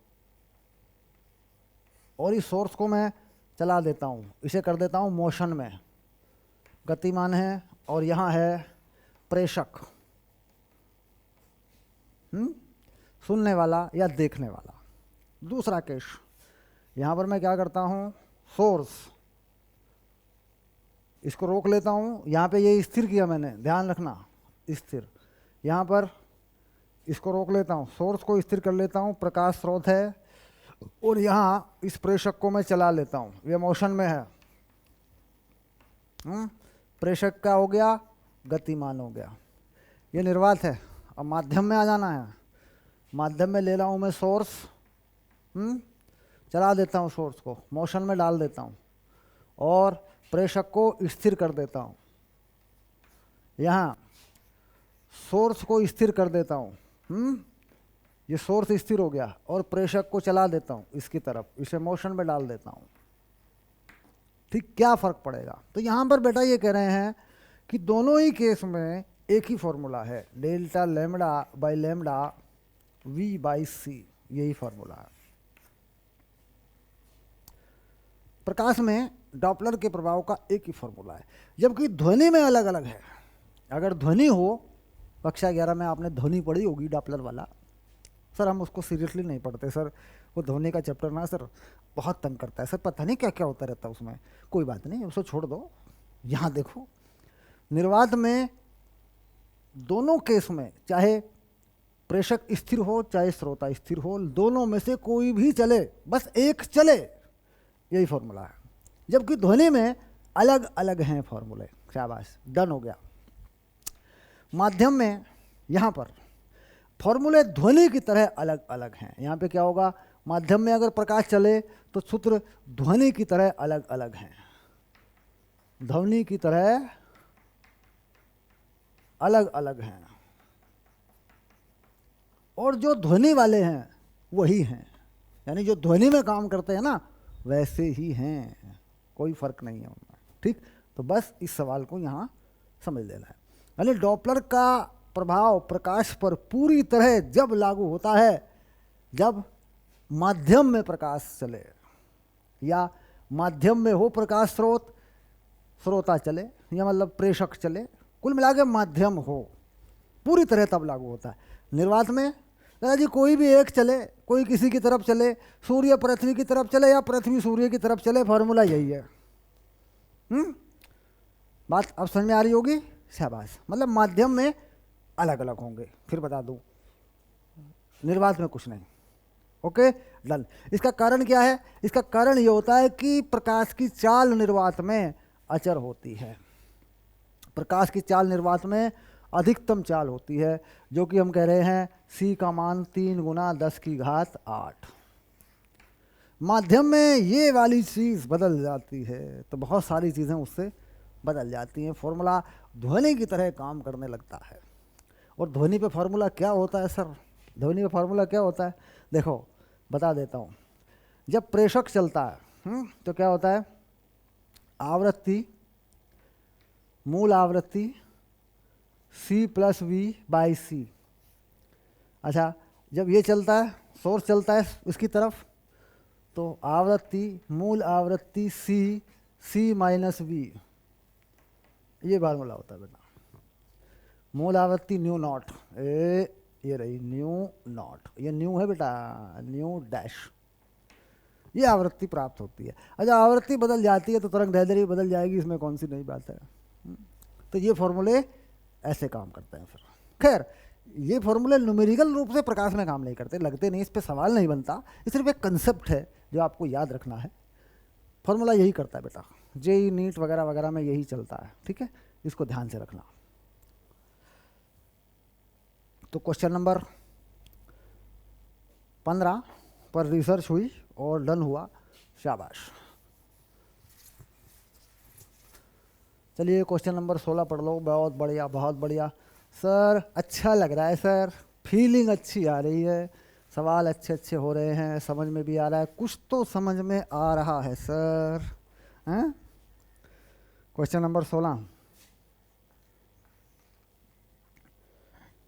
और इस सोर्स को मैं चला देता हूँ, इसे कर देता हूँ मोशन में, गतिमान है। और यहाँ है प्रेषक, सुनने वाला या देखने वाला। दूसरा केस, यहाँ पर मैं क्या करता हूँ, सोर्स, इसको रोक लेता हूँ। यहाँ पे ये स्थिर किया मैंने, ध्यान रखना, स्थिर। यहाँ पर इसको रोक लेता हूँ, सोर्स को स्थिर कर लेता हूँ, प्रकाश स्रोत है, और यहाँ इस प्रेषक को मैं चला लेता हूँ, ये मोशन में है। प्रेषक का हो गया, गतिमान हो गया। ये निर्वात है। अब माध्यम में आ जाना है। माध्यम में ले रहा हूँ मैं सोर्स, चला देता हूँ सोर्स को, मोशन में डाल देता हूँ, और प्रेषक को स्थिर कर देता हूँ। यहाँ सोर्स को स्थिर कर देता हूँ, ये सोर्स स्थिर हो गया, और प्रेषक को चला देता हूँ इसकी तरफ, इसे मोशन में डाल देता हूँ। ठीक, क्या फ़र्क पड़ेगा? तो यहाँ पर बेटा ये कह रहे हैं कि दोनों ही केस में एक ही फॉर्मूला है, delta lambda by lambda V by C, यही फॉर्मूला है। प्रकाश में डॉपलर के प्रभाव का एक ही फॉर्मूला है, जबकि ध्वनि में अलग अलग है। अगर ध्वनि हो, कक्षा 11 में आपने ध्वनि पढ़ी होगी डॉपलर वाला। सर हम उसको सीरियसली नहीं पढ़ते सर, वो ध्वनि का चैप्टर ना सर बहुत तंग करता है सर, पता नहीं क्या क्या होता रहता है उसमें। कोई बात नहीं, उसको छोड़ दो। यहाँ देखो, निर्वात में दोनों केस में चाहे प्रेषक स्थिर हो चाहे श्रोता स्थिर हो, दोनों में से कोई भी चले, बस एक चले, यही फॉर्मूला है। जबकि ध्वनि में अलग अलग हैं फॉर्मूले। शाबाश, डन हो गया। माध्यम में यहाँ पर फॉर्मूले ध्वनि की तरह अलग अलग हैं। यहाँ पे क्या होगा, माध्यम में अगर प्रकाश चले तो सूत्र ध्वनि की तरह अलग अलग हैं, ध्वनि की तरह अलग अलग हैं। और जो ध्वनि वाले हैं वही हैं, यानी जो ध्वनि में काम करते हैं ना वैसे ही हैं, कोई फर्क नहीं है उनमें। ठीक, तो बस इस सवाल को यहाँ समझ लेना है। यानी डॉपलर का प्रभाव प्रकाश पर पूरी तरह जब लागू होता है जब माध्यम में प्रकाश चले, या माध्यम में हो प्रकाश स्रोत, श्रोता चले, या मतलब प्रेषक चले, कुल मिला के माध्यम हो पूरी तरह तब लागू होता है। निर्वात में दादाजी कोई भी एक चले, कोई किसी की तरफ चले, सूर्य पृथ्वी की तरफ चले या पृथ्वी सूर्य की तरफ चले, फॉर्मूला यही है। बात अब समझ में आ रही होगी। शाबाश, मतलब माध्यम में अलग अलग होंगे, फिर बता दूं, निर्वात में कुछ नहीं। Okay, done. इसका कारण क्या है? इसका कारण ये होता है कि प्रकाश की चाल निर्वात में अचर होती है। प्रकाश की चाल निर्वात में अधिकतम चाल होती है, जो कि हम कह रहे हैं c का मान 3 गुना 10 की घात 8। माध्यम में ये वाली चीज़ बदल जाती है, तो बहुत सारी चीज़ें उससे बदल जाती हैं। फॉर्मूला ध्वनि की तरह काम करने लगता है। और ध्वनि पे फॉर्मूला क्या होता है सर? ध्वनि पे फॉर्मूला क्या होता है? देखो बता देता हूँ। जब प्रेषक चलता है तो क्या होता है? आवृत्ति, मूल आवृत्ति c प्लस वी बाई सी। अच्छा, जब ये चलता है, सोर्स चलता है इसकी तरफ, तो आवृत्ति मूल आवृत्ति c माइनस वी, ये फार्मूला होता है बेटा। मूल आवृत्ति न्यू नॉट, ये रही न्यू नॉट, ये न्यू है बेटा, न्यू डैश, ये आवृत्ति प्राप्त होती है। अच्छा, आवृत्ति बदल जाती है तो तरंग दैर्ध्य बदल जाएगी, इसमें कौन सी नई बात है। तो ये फॉर्मूले ऐसे काम करते हैं। फिर खैर, ये फॉर्मूले न्यूमेरिकल रूप से प्रकाश में काम नहीं करते, लगते नहीं, इस पे सवाल नहीं बनता, ये सिर्फ एक कंसेप्ट है जो आपको याद रखना है। फॉर्मूला यही करता है बेटा, जेई नीट वगैरह वगैरह में यही चलता है। ठीक है, इसको ध्यान से रखना। तो क्वेश्चन नंबर 15 पर रिसर्च हुई और डन हुआ। शाबाश। चलिए क्वेश्चन नंबर 16 पढ़ लो। बहुत बढ़िया, बहुत बढ़िया सर, अच्छा लग रहा है सर, फीलिंग अच्छी आ रही है, सवाल अच्छे अच्छे हो रहे हैं, समझ में भी आ रहा है, कुछ तो समझ में आ रहा है सर। हैं? क्वेश्चन नंबर 16,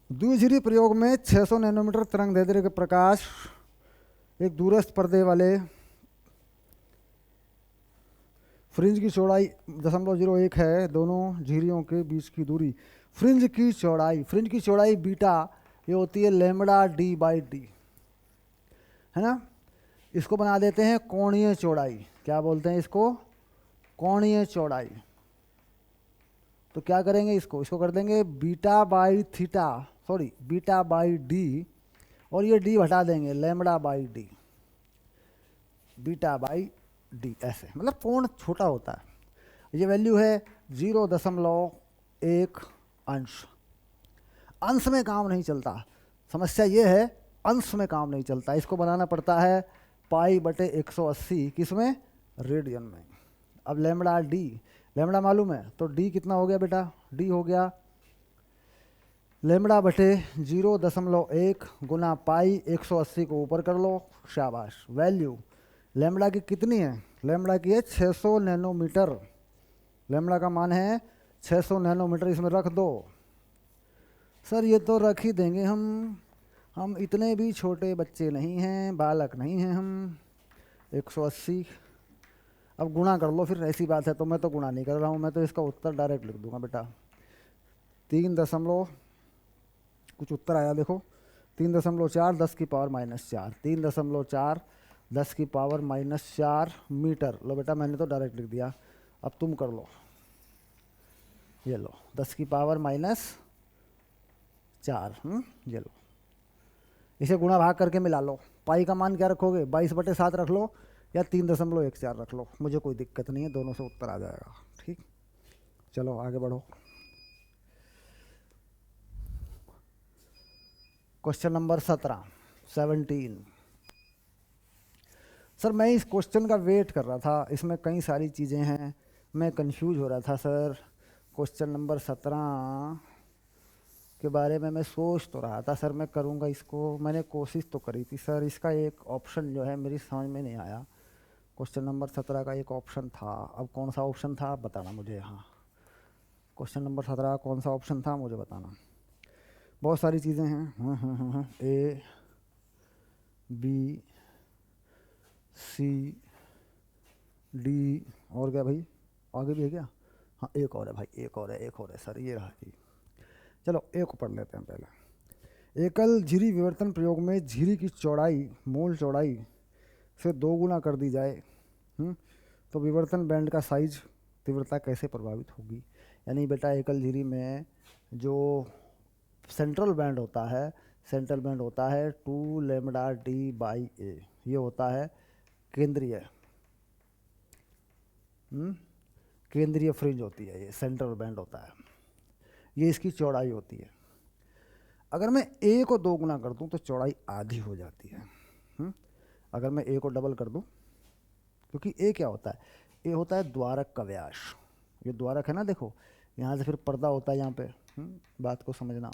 द्विध्रुवीय प्रयोग में 600 नैनोमीटर तरंग दैर्ध्य के प्रकाश एक दूरस्थ पर्दे वाले फ्रिंज की चौड़ाई 0.01 है, दोनों झिर्रियों के बीच की दूरी। फ्रिंज की चौड़ाई बीटा ये होती है लैम्बडा डी बाई डी, है ना। इसको बना देते हैं कोणीय चौड़ाई। क्या बोलते हैं इसको? कोणीय चौड़ाई। तो क्या करेंगे इसको कर देंगे beta by theta, sorry beta by D, और ये डी हटा देंगे, lambda by D, beta by D, ऐसे, मतलब कोण छोटा होता है। ये वैल्यू है 0.1 अंश। अंश में काम नहीं चलता, समस्या ये है अंश में काम नहीं चलता, इसको बनाना पड़ता है पाई बटे 180, किसमें? रेडियन में। अब लैम्बडा डी, लैम्बडा मालूम है तो डी कितना हो गया बेटा? डी हो गया लैम्बडा बटे 0.1 गुना पाई 180 को ऊपर कर लो। शाबाश। वैल्यू लैम्बडा की कितनी है? लैम्बडा की है 600 नैनोमीटर। लैम्बडा का मान है 600 नैनोमीटर, इसमें रख दो। सर ये तो रख ही देंगे हम इतने भी छोटे बच्चे नहीं हैं, बालक नहीं हैं हम। 180, अब गुणा कर लो फिर, ऐसी बात है तो मैं तो गुणा नहीं कर रहा हूँ, मैं तो इसका उत्तर डायरेक्ट लिख दूंगा बेटा। 3 दशमलव कुछ उत्तर आया देखो, 3.4 10⁻⁻⁴, 3.4 10⁻⁻⁴ मीटर। लो बेटा मैंने तो डायरेक्ट लिख दिया, अब तुम कर लो। ये लो 10⁻⁴, ये लो, इसे गुणा भाग करके मिला लो। पाई का मान क्या रखोगे, 22/7 रख लो या 3.14 रख लो, मुझे कोई दिक्कत नहीं है, दोनों से उत्तर आ जाएगा। ठीक, चलो आगे बढ़ो। Question number 17। सर मैं इस क्वेश्चन का वेट कर रहा था, इसमें कई सारी चीज़ें हैं, मैं कंफ्यूज हो रहा था सर। क्वेश्चन नंबर 17 के बारे में मैं सोच तो रहा था सर, मैं करूँगा इसको, मैंने कोशिश तो करी थी सर, इसका एक ऑप्शन जो है मेरी समझ में नहीं आया। क्वेश्चन नंबर 17 का एक ऑप्शन था, अब कौन सा ऑप्शन था बताना मुझे। हाँ, क्वेश्चन नंबर 17 कौन सा ऑप्शन था मुझे बताना। बहुत सारी चीज़ें हैं, ए बी सी डी, और क्या भाई, आगे भी है क्या? हाँ एक और है भाई, एक और है सर, ये रहा जी। चलो एक को पढ़ लेते हैं पहले। एकल झिरी विवर्तन प्रयोग में झिरी की चौड़ाई मूल चौड़ाई से 2 गुना कर दी जाए, तो विवर्तन बैंड का साइज तीव्रता कैसे प्रभावित होगी। यानी बेटा एकल झिरी में जो सेंट्रल बैंड होता है 2λ/d/a, ये होता है केंद्रीय फ्रिंज होती है, ये सेंट्रल बैंड होता है, ये इसकी चौड़ाई होती है। अगर मैं ए को 2 गुना कर दूं तो चौड़ाई आधी हो जाती है। अगर मैं ए को डबल कर दूं, क्योंकि ए क्या होता है, ए होता है द्वारक का व्यास, ये द्वारक है ना, देखो यहाँ से फिर पर्दा होता है यहाँ पे, बात को समझना।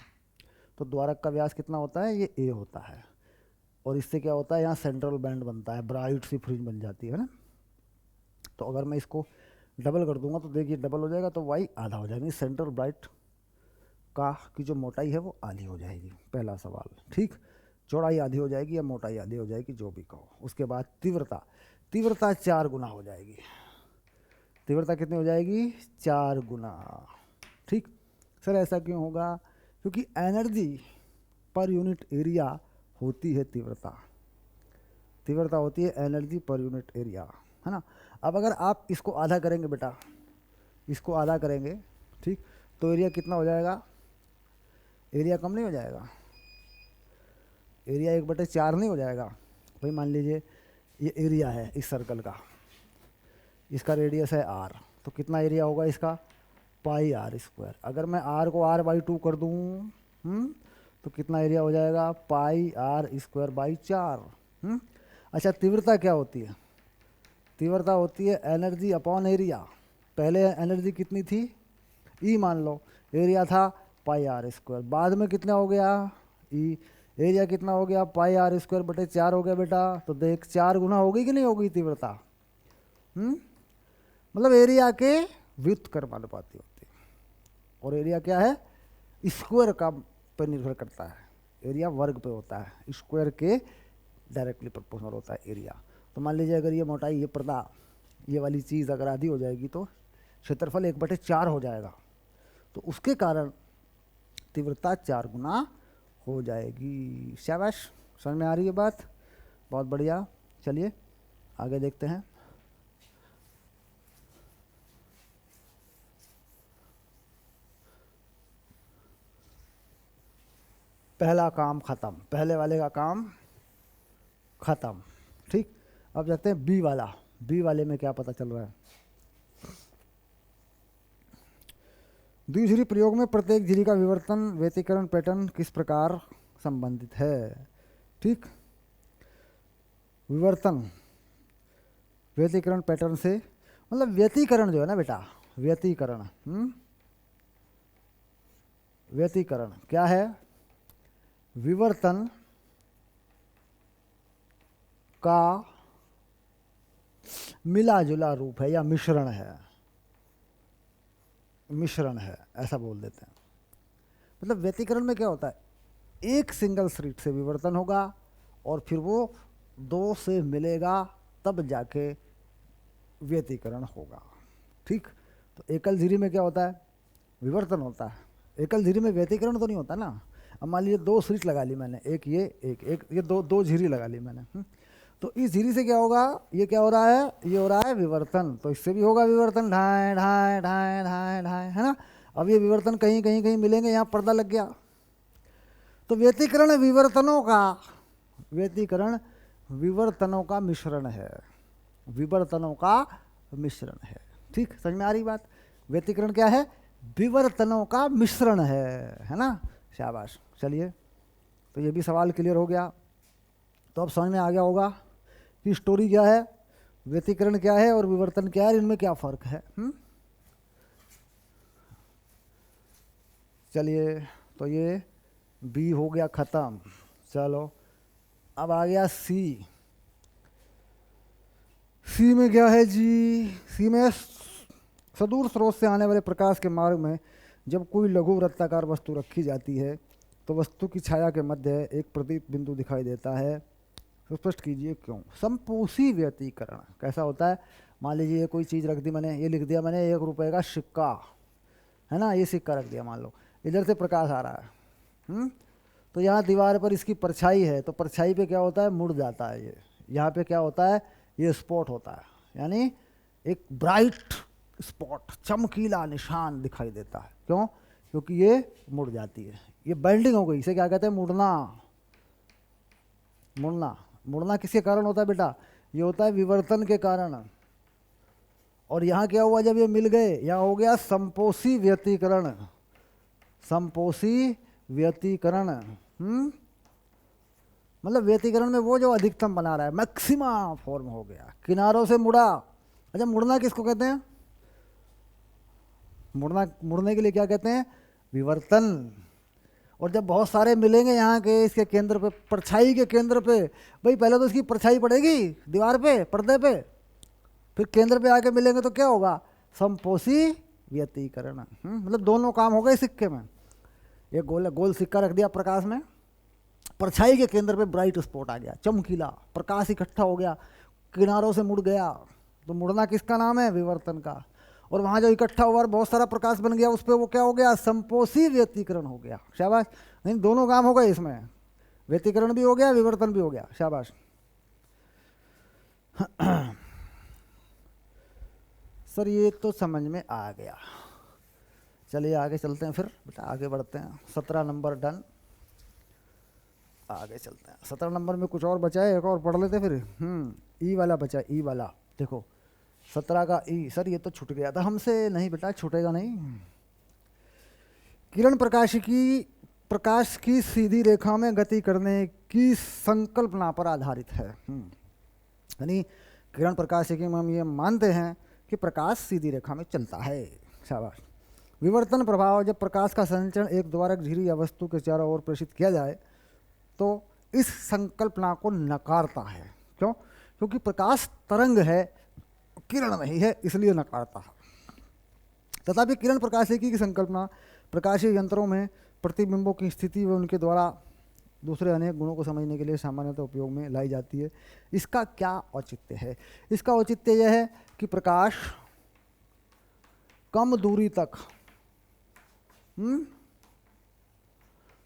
तो द्वारक का व्यास कितना होता है, ये ए होता है, और इससे क्या होता है, यहाँ सेंट्रल बैंड बनता है, ब्राइट सी फ्रिंज बन जाती है ना। तो अगर मैं इसको डबल कर दूंगा तो देखिए डबल हो जाएगा, तो वाई आधा हो जाएगा, सेंट्रल ब्राइट का की जो मोटाई है वो आधी हो जाएगी। पहला सवाल ठीक, चौड़ाई आधी हो जाएगी या मोटाई आधी हो जाएगी, जो भी कहो। उसके बाद तीव्रता 4 गुना हो जाएगी। तीव्रता कितनी हो जाएगी, 4 गुना। ठीक सर, ऐसा क्यों होगा, क्योंकि एनर्जी पर यूनिट एरिया होती है तीव्रता होती है एनर्जी पर यूनिट एरिया, है ना। अब अगर आप इसको आधा करेंगे बेटा, इसको आधा करेंगे, ठीक, तो एरिया कितना हो जाएगा, एरिया कम नहीं हो जाएगा, एरिया 1/4 नहीं हो जाएगा भाई। मान लीजिए ये एरिया है इस सर्कल का, इसका रेडियस है r, तो कितना एरिया होगा इसका, πr²। अगर मैं r को r/2 कर दूँ, तो कितना एरिया हो जाएगा, πr²/4। अच्छा, तीव्रता क्या होती है, तीव्रता होती है एनर्जी अपॉन एरिया। पहले एनर्जी कितनी थी, ई मान लो, एरिया था πr², बाद में कितना हो गया, ई, एरिया कितना हो गया, πr²/4 हो गया बेटा। तो देख 4 गुना होगी कि नहीं होगी तीव्रता, मतलब एरिया के व्युत्क्रमानुपाती होती है। और एरिया क्या है, स्क्वायर का पर निर्भर करता है, एरिया वर्ग पे होता है, स्क्वायर के डायरेक्टली प्रोपोर्शनल होता है एरिया। तो मान लीजिए अगर ये मोटाई, ये पर्दा, ये वाली चीज़ अगर आधी हो जाएगी तो क्षेत्रफल 1/4 हो जाएगा, तो उसके कारण तीव्रता 4 गुना हो जाएगी। शाबाश, समझ में आ रही है बात, बहुत बढ़िया। चलिए आगे देखते हैं। पहला काम खत्म, पहले वाले का काम खत्म। ठीक, अब जाते हैं बी वाला। बी वाले में क्या पता चल रहा है, द्विझिरी प्रयोग में प्रत्येक झिरी का विवर्तन व्यतिकरण पैटर्न किस प्रकार संबंधित है। ठीक, विवर्तन व्यतिकरण पैटर्न से, मतलब व्यतिकरण जो है ना बेटा, व्यतिकरण व्यतिकरण क्या है, विवर्तन का मिला जुला रूप है या मिश्रण है, ऐसा बोल देते हैं। मतलब व्यतिकरण में क्या होता है, एक सिंगल स्लिट से विवर्तन होगा और फिर वो 2 से मिलेगा, तब जाके व्यतिकरण होगा। ठीक, तो एकल झिरी में क्या होता है, विवर्तन होता है। एकल झिरी में व्यतिकरण तो नहीं होता ना। अब मान लीजिए 2 स्विच लगा ली मैंने, एक ये एक ये दो झिरी लगा ली मैंने। तो इस झिरी से क्या होगा, ये क्या हो रहा है, ये हो रहा है विवर्तन, तो इससे भी होगा विवर्तन, ढाए ढाए ढाए ढाए ढाए, है ना। अब ये विवर्तन कहीं कहीं कहीं मिलेंगे, यहाँ पर्दा लग गया। तो व्यतिकरण विवर्तनों का, व्यतिकरण विवर्तनों का मिश्रण है, विवर्तनों का मिश्रण है। ठीक, समझ में आ रही बात। व्यतिकरण क्या है, विवर्तनों का मिश्रण है ना। शाबाश, चलिए, तो ये भी सवाल क्लियर हो गया। तो अब समझ में आ गया होगा कि स्टोरी क्या है, व्यतिकरण क्या है और विवर्तन क्या है, इनमें क्या फर्क है। चलिए, तो ये बी हो गया खत्म। चलो, अब आ गया सी। सी में क्या है जी, सी में सदूर स्रोत से आने वाले प्रकाश के मार्ग में जब कोई लघु वृत्ताकार वस्तु रखी जाती है तो वस्तु की छाया के मध्य एक प्रदीप बिंदु दिखाई देता है। तो स्पष्ट कीजिए क्यों। संपोषी व्यतिकरण कैसा होता है, मान लीजिए कोई चीज़ रख दी मैंने, ये लिख दिया मैंने 1 रुपये का सिक्का, है ना, ये सिक्का रख दिया, मान लो इधर से प्रकाश आ रहा है। तो यहाँ दीवार पर इसकी परछाई है, तो परछाई पे क्या होता है, मुड़ जाता है ये। यहाँ पे क्या होता है, ये स्पॉट होता है, यानी एक ब्राइट स्पॉट, चमकीला निशान दिखाई देता है। क्यों, क्योंकि ये मुड़ जाती है, ये बेंडिंग हो गई। इसे क्या कहते हैं, मुड़ना। मुड़ना, मुड़ना किसके कारण होता है बेटा, ये होता है विवर्तन के कारण। और यहाँ क्या हुआ, जब ये मिल गए, यहाँ हो गया संपोषी व्यतिकरण, संपोषी व्यतिकरण। मतलब व्यतिकरण में वो जो अधिकतम बना रहा है, मैक्सिमा फॉर्म हो गया, किनारों से मुड़ा। अच्छा, मुड़ना किसको कहते हैं, मुड़ना, मुड़ने के लिए क्या कहते हैं, विवर्तन। और जब बहुत सारे मिलेंगे यहाँ के इसके केंद्र पे, परछाई के केंद्र पे, भाई पहले तो इसकी परछाई पड़ेगी दीवार पे, पर्दे पे, फिर केंद्र पे आके मिलेंगे तो क्या होगा, संपोषी व्यतिकरण। मतलब दोनों काम हो गए सिक्के में। एक गोल गोल सिक्का रख दिया प्रकाश में, परछाई के केंद्र पे ब्राइट स्पॉट आ गया, चमकीला प्रकाश इकट्ठा हो गया, किनारों से मुड़ गया। तो मुड़ना किसका नाम है, विवर्तन का। और वहाँ जो इकट्ठा हुआ बहुत सारा प्रकाश बन गया, उस पर वो क्या हो गया, संपोषी व्यतिकरण हो गया। शाबाश, नहीं दोनों काम हो गए इसमें, व्यतिकरण भी हो गया, विवर्तन भी हो गया। शाबाश। सर ये तो समझ में आ गया। चलिए आगे चलते हैं, फिर बेटा आगे बढ़ते हैं। 17 नंबर डन, आगे चलते हैं। 17 नंबर में कुछ और बचा है, एक और पढ़ लेते फिर। ई वाला बचा, ई वाला देखो, 17 का ई। सर ये तो छूट गया था हमसे, नहीं बेटा छूटेगा नहीं। किरण प्रकाश की सीधी रेखा में गति करने की संकल्पना पर आधारित है। यानी किरण प्रकाशिकी में हम ये मानते हैं कि प्रकाश सीधी रेखा में चलता है। शाबाश। विवर्तन प्रभाव, जब प्रकाश का संचरण एक द्वारक झिरी या वस्तु के चारों ओर प्रेषित किया जाए तो इस संकल्पना को नकारता है। क्यों, क्योंकि प्रकाश तरंग है, किरण नहीं है, इसलिए नकारता है। तथापि किरण प्रकाशिकी की संकल्पना प्रकाशीय यंत्रों में प्रतिबिंबों की स्थिति व उनके द्वारा दूसरे अनेक गुणों को समझने के लिए सामान्यतः उपयोग में लाई जाती है। इसका क्या औचित्य है, इसका औचित्य यह है कि प्रकाश कम दूरी तक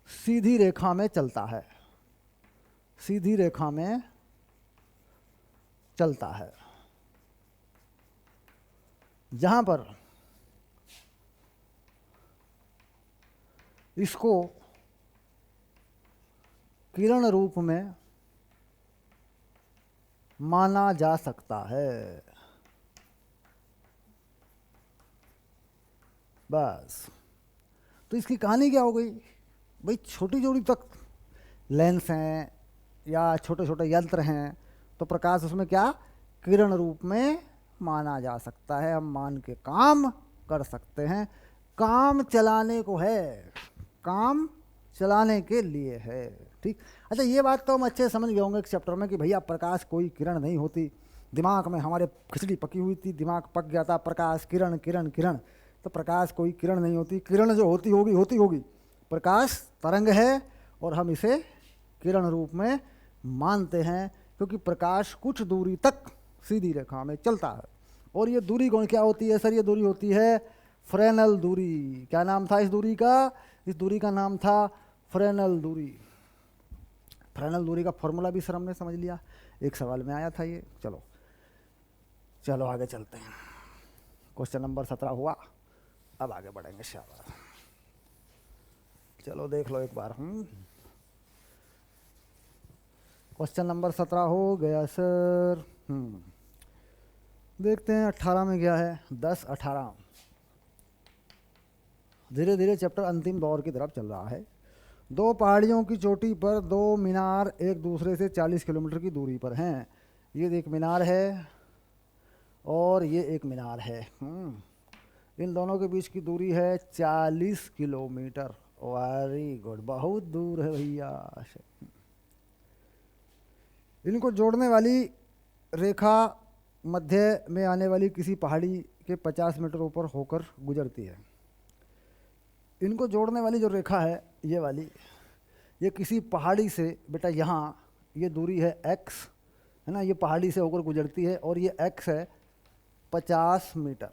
सीधी रेखा में चलता है, सीधी रेखा में चलता है। जहां पर इसको किरण रूप में माना जा सकता है। बस, तो इसकी कहानी क्या हो गई भाई, छोटी दूरी तक लेंस हैं या छोटे छोटे यंत्र हैं तो प्रकाश उसमें क्या किरण रूप में माना जा सकता है, हम मान के काम कर सकते हैं। काम चलाने को है, काम चलाने के लिए है। ठीक, अच्छा ये बात तो हम अच्छे समझ गए होंगे एक चैप्टर में कि भैया प्रकाश कोई किरण नहीं होती। दिमाग में हमारे खिचड़ी पकी हुई थी, दिमाग पक गया था, प्रकाश किरण किरण किरण, तो प्रकाश कोई किरण नहीं होती। किरण जो होती होगी, प्रकाश तरंग है और हम इसे किरण रूप में मानते हैं क्योंकि प्रकाश कुछ दूरी तक सीधी रेखा में चलता है। और ये दूरी कौन क्या होती है सर? ये दूरी होती है फ्रेनल दूरी। क्या नाम था इस दूरी का? इस दूरी का नाम था फ्रेनल दूरी। फ्रेनल दूरी का फॉर्मूला भी सर हमने समझ लिया, एक सवाल में आया था ये। चलो चलो आगे चलते हैं। क्वेश्चन नंबर 17 हुआ, अब आगे बढ़ेंगे। शाबाश, चलो देख लो एक बार। क्वेश्चन नंबर 17 हो गया सर। देखते हैं 18 में क्या है। 10 18 धीरे धीरे चैप्टर अंतिम दौर की तरफ चल रहा है। दो पहाड़ियों की चोटी पर दो मीनार एक दूसरे से 40 किलोमीटर की दूरी पर हैं। ये एक मीनार है और ये एक मीनार है। इन दोनों के बीच की दूरी है 40 किलोमीटर। वेरी गुड, बहुत दूर है भैया। इनको जोड़ने वाली रेखा मध्य में आने वाली किसी पहाड़ी के 50 मीटर ऊपर होकर गुजरती है। इनको जोड़ने वाली जो रेखा है ये वाली, ये किसी पहाड़ी से बेटा, यहाँ ये दूरी है x है ना, ये पहाड़ी से होकर गुजरती है और ये x है 50 मीटर,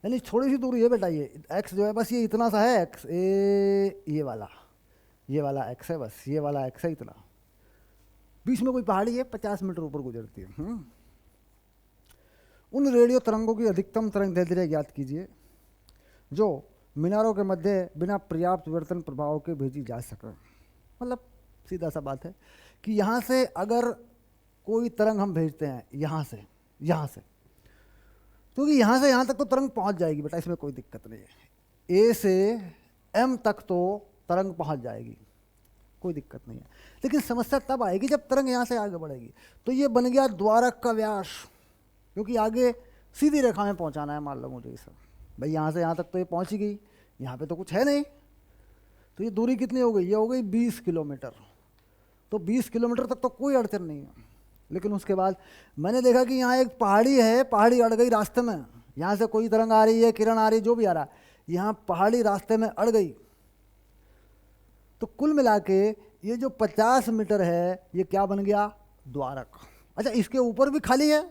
यानी थोड़ी सी दूरी है बेटा। ये x जो है बस ये इतना सा है, x ये वाला x है, बस ये वाला x है इतना। बीच में कोई पहाड़ी है 50 मीटर ऊपर गुजरती है। उन रेडियो तरंगों की अधिकतम तरंग दैर्ध्य ज्ञात कीजिए जो मीनारों के मध्य बिना पर्याप्त विवर्तन प्रभाव के भेजी जा सके। मतलब सीधा सा बात है कि यहाँ से अगर कोई तरंग हम भेजते हैं यहाँ से, क्योंकि यहाँ से यहाँ तक तो तरंग पहुँच जाएगी बेटा, इसमें कोई दिक्कत नहीं है। ए से एम तक तो तरंग पहुँच जाएगी, कोई दिक्कत नहीं है। लेकिन समस्या तब आएगी जब तरंग यहाँ से आगे बढ़ेगी। तो ये बन गया द्वारक का व्यास, क्योंकि आगे सीधी रेखा में पहुँचाना है। मान लो मुझे इस भाई यहाँ से यहाँ तक तो ये पहुँच ही गई, यहाँ पे तो कुछ है नहीं, तो ये दूरी कितनी हो गई? ये हो गई 20 किलोमीटर। तो 20 किलोमीटर तक तो कोई अड़चन नहीं है। लेकिन उसके बाद मैंने देखा कि यहाँ एक पहाड़ी है, पहाड़ी अड़ गई रास्ते में। यहाँ से कोई तरंग आ रही है, किरण आ रही है, जो भी आ रहा है, यहाँ पहाड़ी रास्ते में अड़ गई। तो कुल मिला के ये जो 50 मीटर है ये क्या बन गया? द्वारक। अच्छा, इसके ऊपर भी खाली है,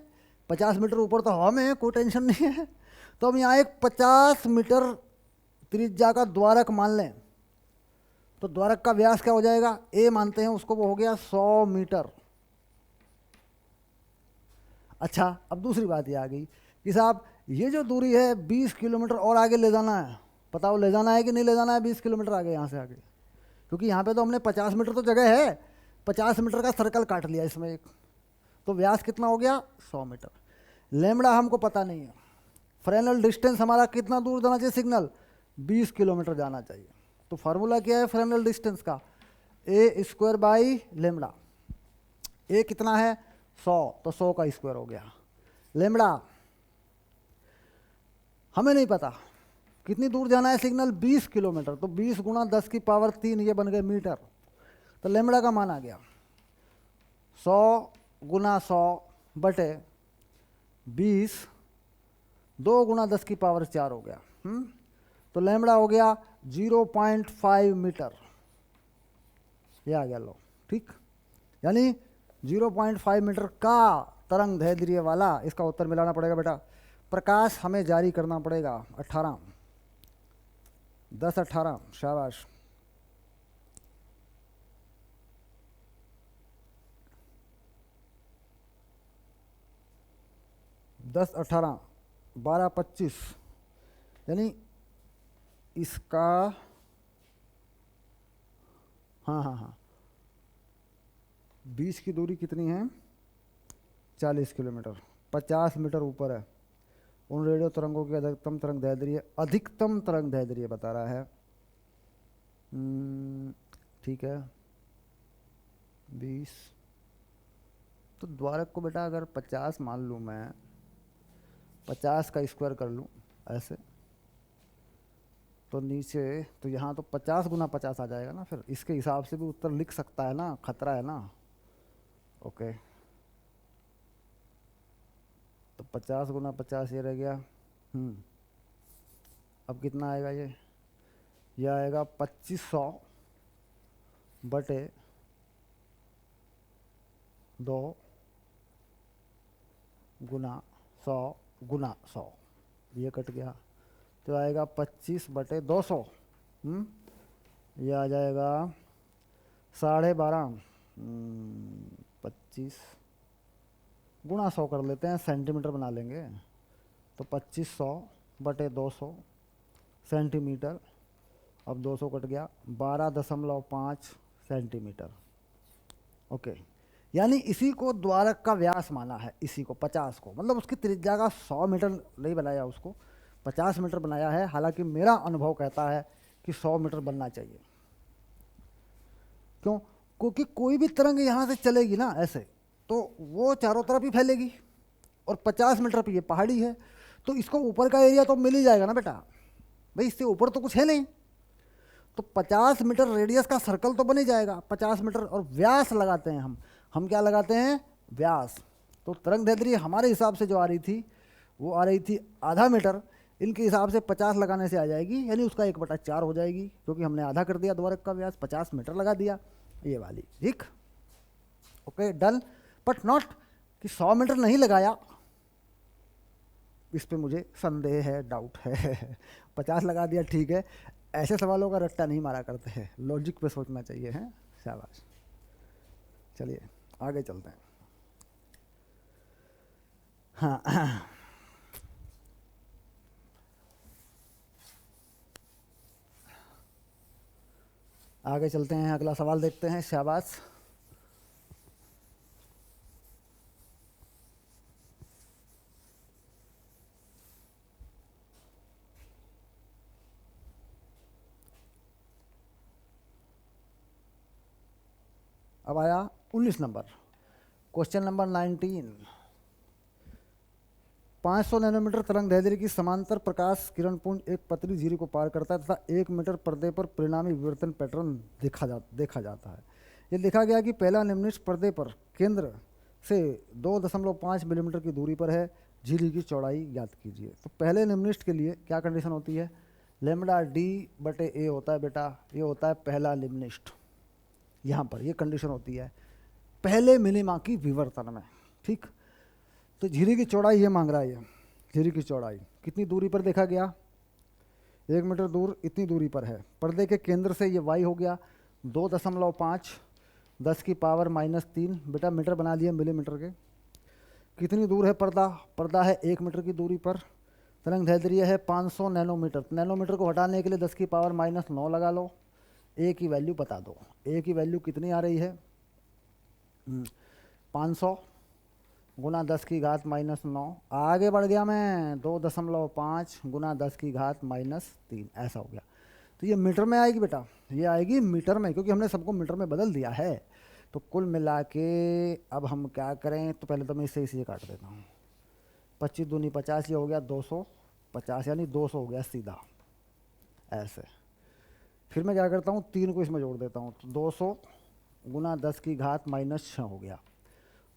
50 मीटर ऊपर तो हवा में है, कोई टेंशन नहीं है। तो हम यहाँ एक 50 मीटर त्रिज्या का द्वारक मान लें, तो द्वारक का व्यास क्या हो जाएगा? ए मानते हैं उसको, वो हो गया 100 मीटर। अच्छा, अब दूसरी बात ये आ गई कि साहब ये जो दूरी है 20 किलोमीटर और आगे ले जाना है। बताओ ले जाना है कि नहीं ले जाना है 20 किलोमीटर आगे यहाँ से आगे? क्योंकि यहाँ पे तो हमने 50 मीटर तो जगह है, 50 मीटर का सर्कल काट लिया इसमें एक, तो व्यास कितना हो गया? 100 मीटर। लेमड़ा हमको पता नहीं है। फ्रेनल डिस्टेंस हमारा कितना दूर जाना चाहिए? सिग्नल 20 किलोमीटर जाना चाहिए। तो फार्मूला क्या है फ्रेनल डिस्टेंस का? ए स्क्वायर बाई लेमड़ा। ए कितना है? 100, तो 100 का स्क्वायर हो गया। लेमड़ा हमें नहीं पता कितनी दूर जाना है सिग्नल, 20 किलोमीटर। तो 20 गुणा 10 की पावर 3 ये बन गए मीटर। तो लेमड़ा का मान आ गया 100 गुना 100 बटे 20, 2 गुणा 10 की पावर 4 हो गया। तो लेमड़ा हो गया 0.5 मीटर। ये आ गया लो, ठीक। यानी 0.5 मीटर का तरंग दैर्ध्य वाला इसका उत्तर मिलाना पड़ेगा बेटा। प्रकाश हमें जारी करना पड़ेगा 18, 10 18, शाबाश। दस 18 12 25, यानी इसका हाँ 20 की दूरी कितनी है? 40 किलोमीटर, 50 मीटर ऊपर है। उन रेडियो तरंगों की अधिकतम तरंग दैर्ध्य बता रहा है। ठीक है, 20। तो द्वारक को बेटा अगर 50 मान लूँ मैं, 50 का स्क्वायर कर लूँ ऐसे, तो नीचे तो यहाँ तो 50 गुना 50 आ जाएगा ना। फिर इसके हिसाब से भी उत्तर लिख सकता है ना, खतरा है ना। ओके, तो 50 गुना 50 ये रह गया। अब कितना आएगा ये आएगा 2500 बटे 2 गुना 100 गुना 100, ये कट गया तो आएगा 25/200। ये आ जाएगा 12.5, 25 गुना 100 कर लेते हैं, सेंटीमीटर बना लेंगे। तो 2500/200 सेंटीमीटर। अब 200 कट गया, 12.5 सेंटीमीटर। ओके, यानी इसी को द्वारक का व्यास माना है, इसी को 50 को, मतलब उसकी त्रिज्या का 100 मीटर नहीं बनाया, उसको 50 मीटर बनाया है। हालांकि मेरा अनुभव कहता है कि 100 मीटर बनना चाहिए। क्यों? क्योंकि कोई भी तरंग यहाँ से चलेगी ना ऐसे, तो वो चारों तरफ ही फैलेगी, और 50 मीटर पे ये पहाड़ी है, तो इसको ऊपर का एरिया तो मिल ही जाएगा ना बेटा भाई, इससे ऊपर तो कुछ है नहीं। तो 50 मीटर रेडियस का सर्कल तो बन ही जाएगा, 50 मीटर। और व्यास लगाते हैं हम क्या लगाते हैं? व्यास। तो तरंग दैर्ध्य हमारे हिसाब से जो आ रही थी वो आ रही थी आधा मीटर, इनके हिसाब से 50 लगाने से आ जाएगी, यानी उसका 1/4 हो जाएगी, क्योंकि हमने आधा कर दिया द्वारक का व्यास, 50 मीटर लगा दिया ये वाली। ठीक, ओके डन। बट नॉट कि 100 मीटर नहीं लगाया, इस पे मुझे संदेह है, डाउट है। 50 लगा दिया, ठीक है। ऐसे सवालों का रट्टा नहीं मारा करते हैं, लॉजिक पे सोचना चाहिए, है। शाबाश, चलिए आगे चलते हैं। हाँ, आगे चलते हैं, अगला सवाल देखते हैं। शाबाश, अब आया 19 नंबर, क्वेश्चन नंबर 19। 500 नैनोमीटर तरंग दैर्ध्य की समांतर प्रकाश किरण पुंज एक पतली झिरी को पार करता है तथा 1 मीटर पर्दे पर परिणामी विवर्तन पैटर्न देखा जाता है। ये देखा गया कि पहला निम्नलिखित पर्दे पर केंद्र से 2.5 मिलीमीटर की दूरी पर है, झिरी की चौड़ाई ज्ञात कीजिए। तो पहले निम्नलिखित के लिए क्या कंडीशन होती है? लेमडा D/A होता है बेटा, ये होता है पहला निम्नलिखित। यहाँ पर ये कंडीशन होती है पहले मिनीमा की विवर्तन में। ठीक, तो झिरी की चौड़ाई ये मांग रहा है, ये झिरी की चौड़ाई कितनी दूरी पर देखा गया? 1 मीटर दूर, इतनी दूरी पर है। पर्दे के केंद्र से ये y हो गया 2.5 10⁻³ बेटा, मीटर बना लिया मिलीमीटर के। कितनी दूर है पर्दा? पर्दा है 1 मीटर की दूरी पर। तरंग दैर्ध्य है 500 नैनोमीटर। नैनोमीटर को हटाने के लिए 10⁻9 लगा लो, ए की वैल्यू बता दो। ए की वैल्यू कितनी आ रही है? 500 गुना 10⁻⁻9। आगे बढ़ गया मैं, 2.5 गुना 10⁻⁻3, ऐसा हो गया। तो ये मीटर में आएगी बेटा, ये आएगी मीटर में, क्योंकि हमने सबको मीटर में बदल दिया है। तो कुल मिला के अब हम क्या करें? तो पहले तो मैं इसे काट देता हूँ। 25 दूनी 50, ये हो गया 250, यानी 200 हो गया सीधा ऐसे। फिर मैं क्या करता हूँ, 3 को इसमें जोड़ देता हूँ, तो 200 गुना 10⁻⁻6 हो गया।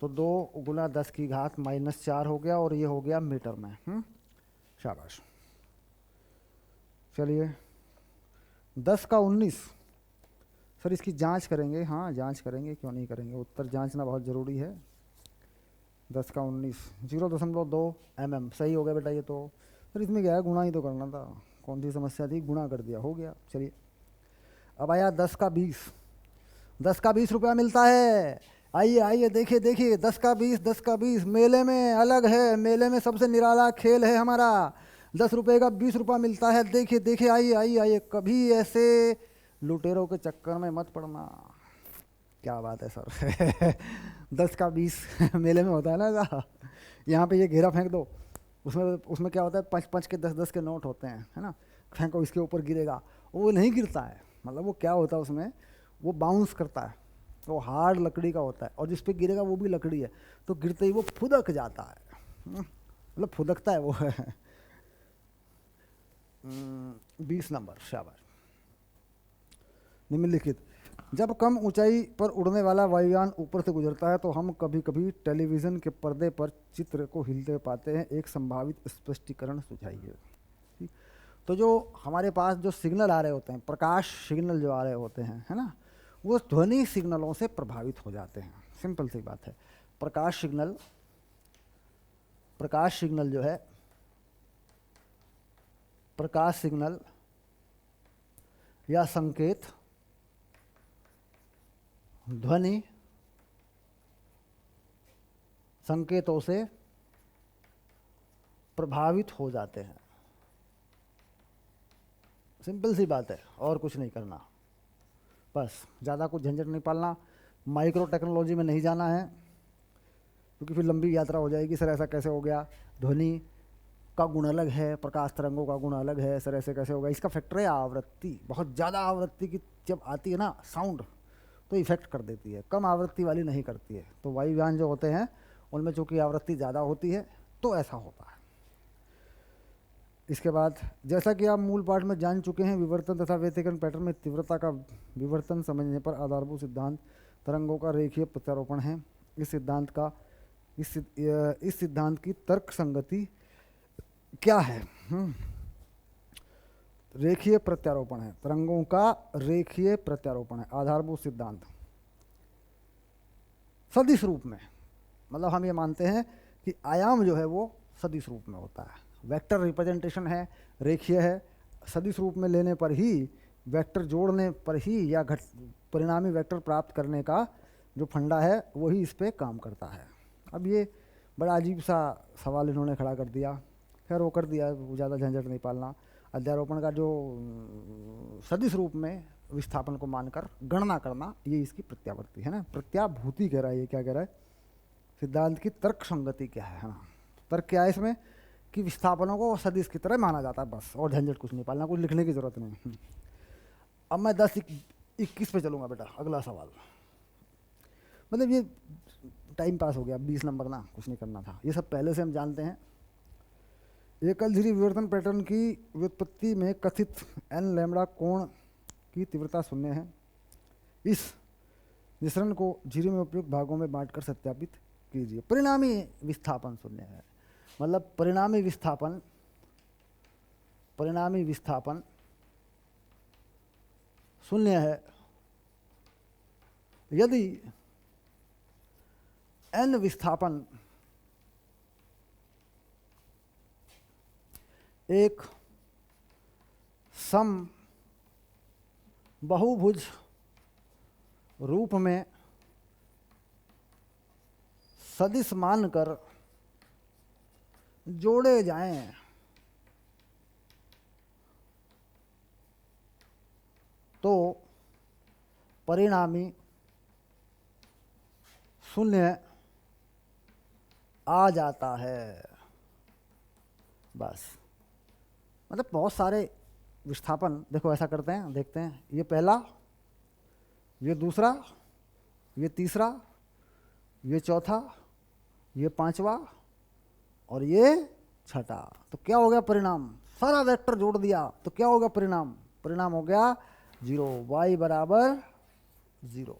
तो 2 गुना 10⁻⁻4 हो गया, और ये हो गया मीटर में। शाबाश। चलिए 10 का 19, सर इसकी जांच करेंगे? हाँ जांच करेंगे, क्यों नहीं करेंगे, उत्तर जांचना बहुत ज़रूरी है। 10 का 19 0.2 mm सही हो गया बेटा ये तो। सर इसमें क्या है, गुणा ही तो करना था, कौन सी समस्या थी, गुणा कर दिया, हो गया। चलिए अब आया 10 का 20। 10 का 20 रुपया मिलता है। आइए आइए, देखिए देखिए, 10 का 20, 10 का 20 मेले में अलग है, मेले में सबसे निराला खेल है हमारा। 10 रुपये का 20 रुपया मिलता है, देखिए देखिए, आइए आइए आइए, कभी ऐसे लुटेरों के चक्कर में मत पड़ना। क्या बात है सर। 10 का 20 मेले में होता है ना ऐसा। यहाँ पे ये घेरा फेंक दो, उसमें क्या होता है, 5-5 के 10-10 के नोट होते हैं, है ना। फेंको, इसके ऊपर गिरेगा, वो नहीं गिरता है, मतलब वो क्या होता है उसमें, वो बाउंस करता है, वो हार्ड लकड़ी का होता है, और जिस पे गिरेगा वो भी लकड़ी है, तो गिरते ही वो फुदक जाता है, मतलब फुदकता है वो। 20 नंबर, शाबाश। निम्नलिखित, जब कम ऊंचाई पर उड़ने वाला वायुयान ऊपर से गुजरता है तो हम कभी कभी टेलीविज़न के पर्दे पर चित्र को हिलते पाते हैं, एक संभावित स्पष्टीकरण सुझाइए। ठीक, तो जो हमारे पास जो सिग्नल आ रहे होते हैं, प्रकाश सिग्नल जो आ रहे होते हैं, है ना, वो ध्वनि सिग्नलों से प्रभावित हो जाते हैं। सिंपल सी बात है, प्रकाश सिग्नल जो है प्रकाश सिग्नल या संकेत ध्वनि संकेतों से प्रभावित हो जाते हैं। सिंपल सी बात है, और कुछ नहीं करना, बस ज़्यादा कुछ झंझट नहीं पालना, माइक्रो टेक्नोलॉजी में नहीं जाना है, क्योंकि फिर लंबी यात्रा हो जाएगी। सर ऐसा कैसे हो गया, ध्वनि का गुण अलग है, प्रकाश तरंगों का गुण अलग है, सर ऐसे कैसे होगा। इसका फैक्टर है आवृत्ति। बहुत ज़्यादा आवृत्ति की जब आती है ना साउंड, तो इफेक्ट कर देती है, कम आवृत्ति वाली नहीं करती है। तो वायुयान जो होते हैं उनमें चूँकि आवृत्ति ज़्यादा होती है तो ऐसा होता है। इसके बाद जैसा कि आप मूल पाठ में जान चुके हैं, विवर्तन तथा व्यतिकरण पैटर्न में तीव्रता का विवर्तन समझने पर आधारभूत सिद्धांत तरंगों का रेखीय प्रत्यारोपण है। इस सिद्धांत की तर्क संगति क्या है? रेखीय प्रत्यारोपण है, तरंगों का रेखीय प्रत्यारोपण है आधारभूत सिद्धांत। सदिश रूप में, मतलब हम ये मानते हैं कि आयाम जो है वो सदिश रूप में होता है। वेक्टर रिप्रेजेंटेशन है, रेखीय है, सदिश रूप में लेने पर ही, वेक्टर जोड़ने पर ही या परिणामी वेक्टर प्राप्त करने का जो फंडा है वही इस पे काम करता है। अब ये बड़ा अजीब सा सवाल इन्होंने खड़ा कर दिया, खैर वो कर दिया, ज़्यादा झंझट नहीं पालना। अध्यारोपण का जो सदिश रूप में विस्थापन को मानकर गणना करना, ये इसकी प्रत्यावर्ती है ना, प्रत्याभूति कह रहा है। ये क्या कह रहा है? सिद्धांत की तर्क संगति क्या है? हाँ, तर्क क्या है इसमें कि विस्थापनों को सदिश की तरह माना जाता है, बस, और झंझट कुछ नहीं पालना, कुछ लिखने की जरूरत नहीं। अब मैं 10-21 पे चलूँगा बेटा, अगला सवाल। मतलब ये टाइम पास हो गया, 20 नंबर ना, कुछ नहीं करना था, ये सब पहले से हम जानते हैं। एकल झिरी विवर्तन पैटर्न की व्युत्पत्ति में कथित एन लैम्बडा कोण की तीव्रता शून्य है। इस मिश्रण को झिरी में उपयुक्त भागों में बांटकर सत्यापित कीजिए। परिणामी विस्थापन शून्य है, मतलब परिणामी विस्थापन शून्य है यदि एन विस्थापन एक सम बहुभुज रूप में सदिश मानकर जोड़े जाएं। तो परिणामी शून्य आ जाता है, बस। मतलब बहुत सारे विस्थापन, देखो ऐसा करते हैं, देखते हैं, ये पहला, ये दूसरा, ये तीसरा, ये चौथा, ये पांचवा और ये छठा। तो क्या हो गया परिणाम? सारा वेक्टर जोड़ दिया तो क्या होगा परिणाम? परिणाम हो गया 0, y बराबर 0।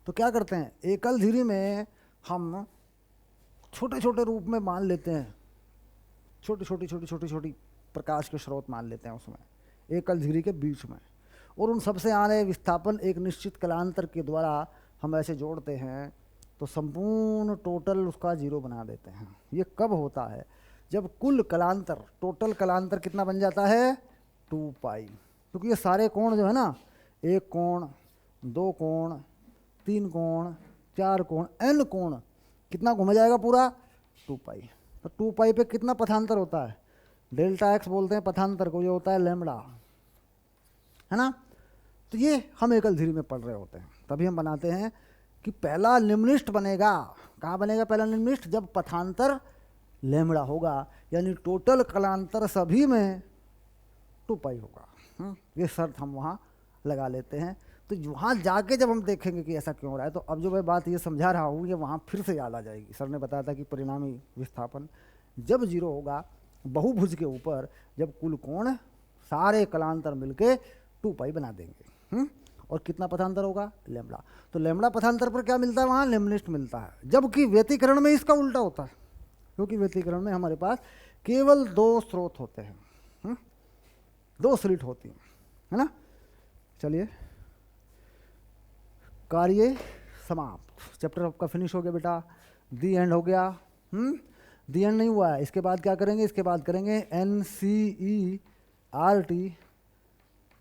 तो क्या करते हैं, एकल झिरी में हम छोटे छोटे रूप में मान लेते हैं, छोटी प्रकाश के स्रोत मान लेते हैं उसमें एकल झिरी के बीच में, और उन सबसे आ रहे विस्थापन एक निश्चित कलांतर के द्वारा हम ऐसे जोड़ते हैं तो संपूर्ण टोटल उसका 0 बना देते हैं। ये कब होता है? जब कुल कलांतर, टोटल कलांतर कितना बन जाता है? 2 पाई। क्योंकि ये सारे कोण जो है ना, 1 कोण, 2 कोण, 3 कोण, 4 कोण, n कोण, कितना घूम जाएगा पूरा? 2 पाई। तो 2 पाई पे कितना पथांतर होता है? डेल्टा x बोलते हैं पथांतर को, जो होता है लैम्बडा, है ना। तो ये हम एकल झिरी में पढ़ रहे होते हैं, तभी हम बनाते हैं कि पहला निम्निष्ठ बनेगा। कहाँ बनेगा पहला निम्निष्ठ? जब पथांतर लैम्बडा होगा, यानी टोटल कलांतर सभी में 2 पाई होगा। ये शर्त हम वहाँ लगा लेते हैं। तो वहाँ जाके जब हम देखेंगे कि ऐसा क्यों हो रहा है, तो अब जो मैं बात ये समझा रहा हूँ, ये वहाँ फिर से याद आ जाएगी। सर ने बताया था कि परिणामी विस्थापन जब 0 होगा बहुभुज के ऊपर, जब कुल कोण सारे कलांतर मिलके 2 पाई बना देंगे। और कितना पथांतर होगा? लैम्बडा। तो लैम्बडा पथांतर पर क्या मिलता है? वहाँ निम्नलिष्ठ मिलता है। जबकि व्यतिकरण में इसका उल्टा होता है, क्योंकि व्यतिकरण में हमारे पास केवल 2 स्रोत होते हैं, 2 स्लिट होती है ना। चलिए, कार्य समाप्त। चैप्टर आपका फिनिश हो गया बेटा, दी एंड हो गया। दी एंड नहीं हुआ है, इसके बाद क्या करेंगे, इसके बाद करेंगे NCERT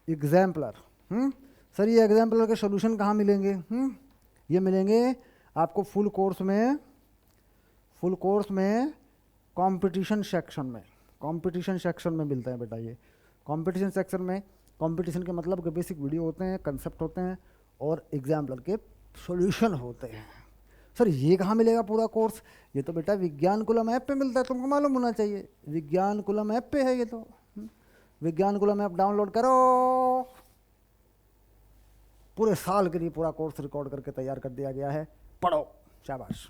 एग्जाम्पलर। सर ये एग्जाम्पलर के सॉल्यूशन कहाँ मिलेंगे? ये मिलेंगे आपको फुल कोर्स में कंपटीशन सेक्शन में, कंपटीशन सेक्शन में मिलता है बेटा। ये कंपटीशन सेक्शन में, कंपटीशन के मतलब के बेसिक वीडियो होते हैं, कंसेप्ट होते हैं और एग्जाम्पलर के सॉल्यूशन होते हैं। सर ये कहाँ मिलेगा पूरा कोर्स? ये तो बेटा विज्ञान कुलम ऐप पे मिलता है, तुमको मालूम होना चाहिए, विज्ञान कुलम ऐप पे है ये तो। विज्ञान कुलम ऐप डाउनलोड करो, पूरे साल के लिए पूरा कोर्स रिकॉर्ड करके तैयार कर दिया गया है, पढ़ो, शाबाश।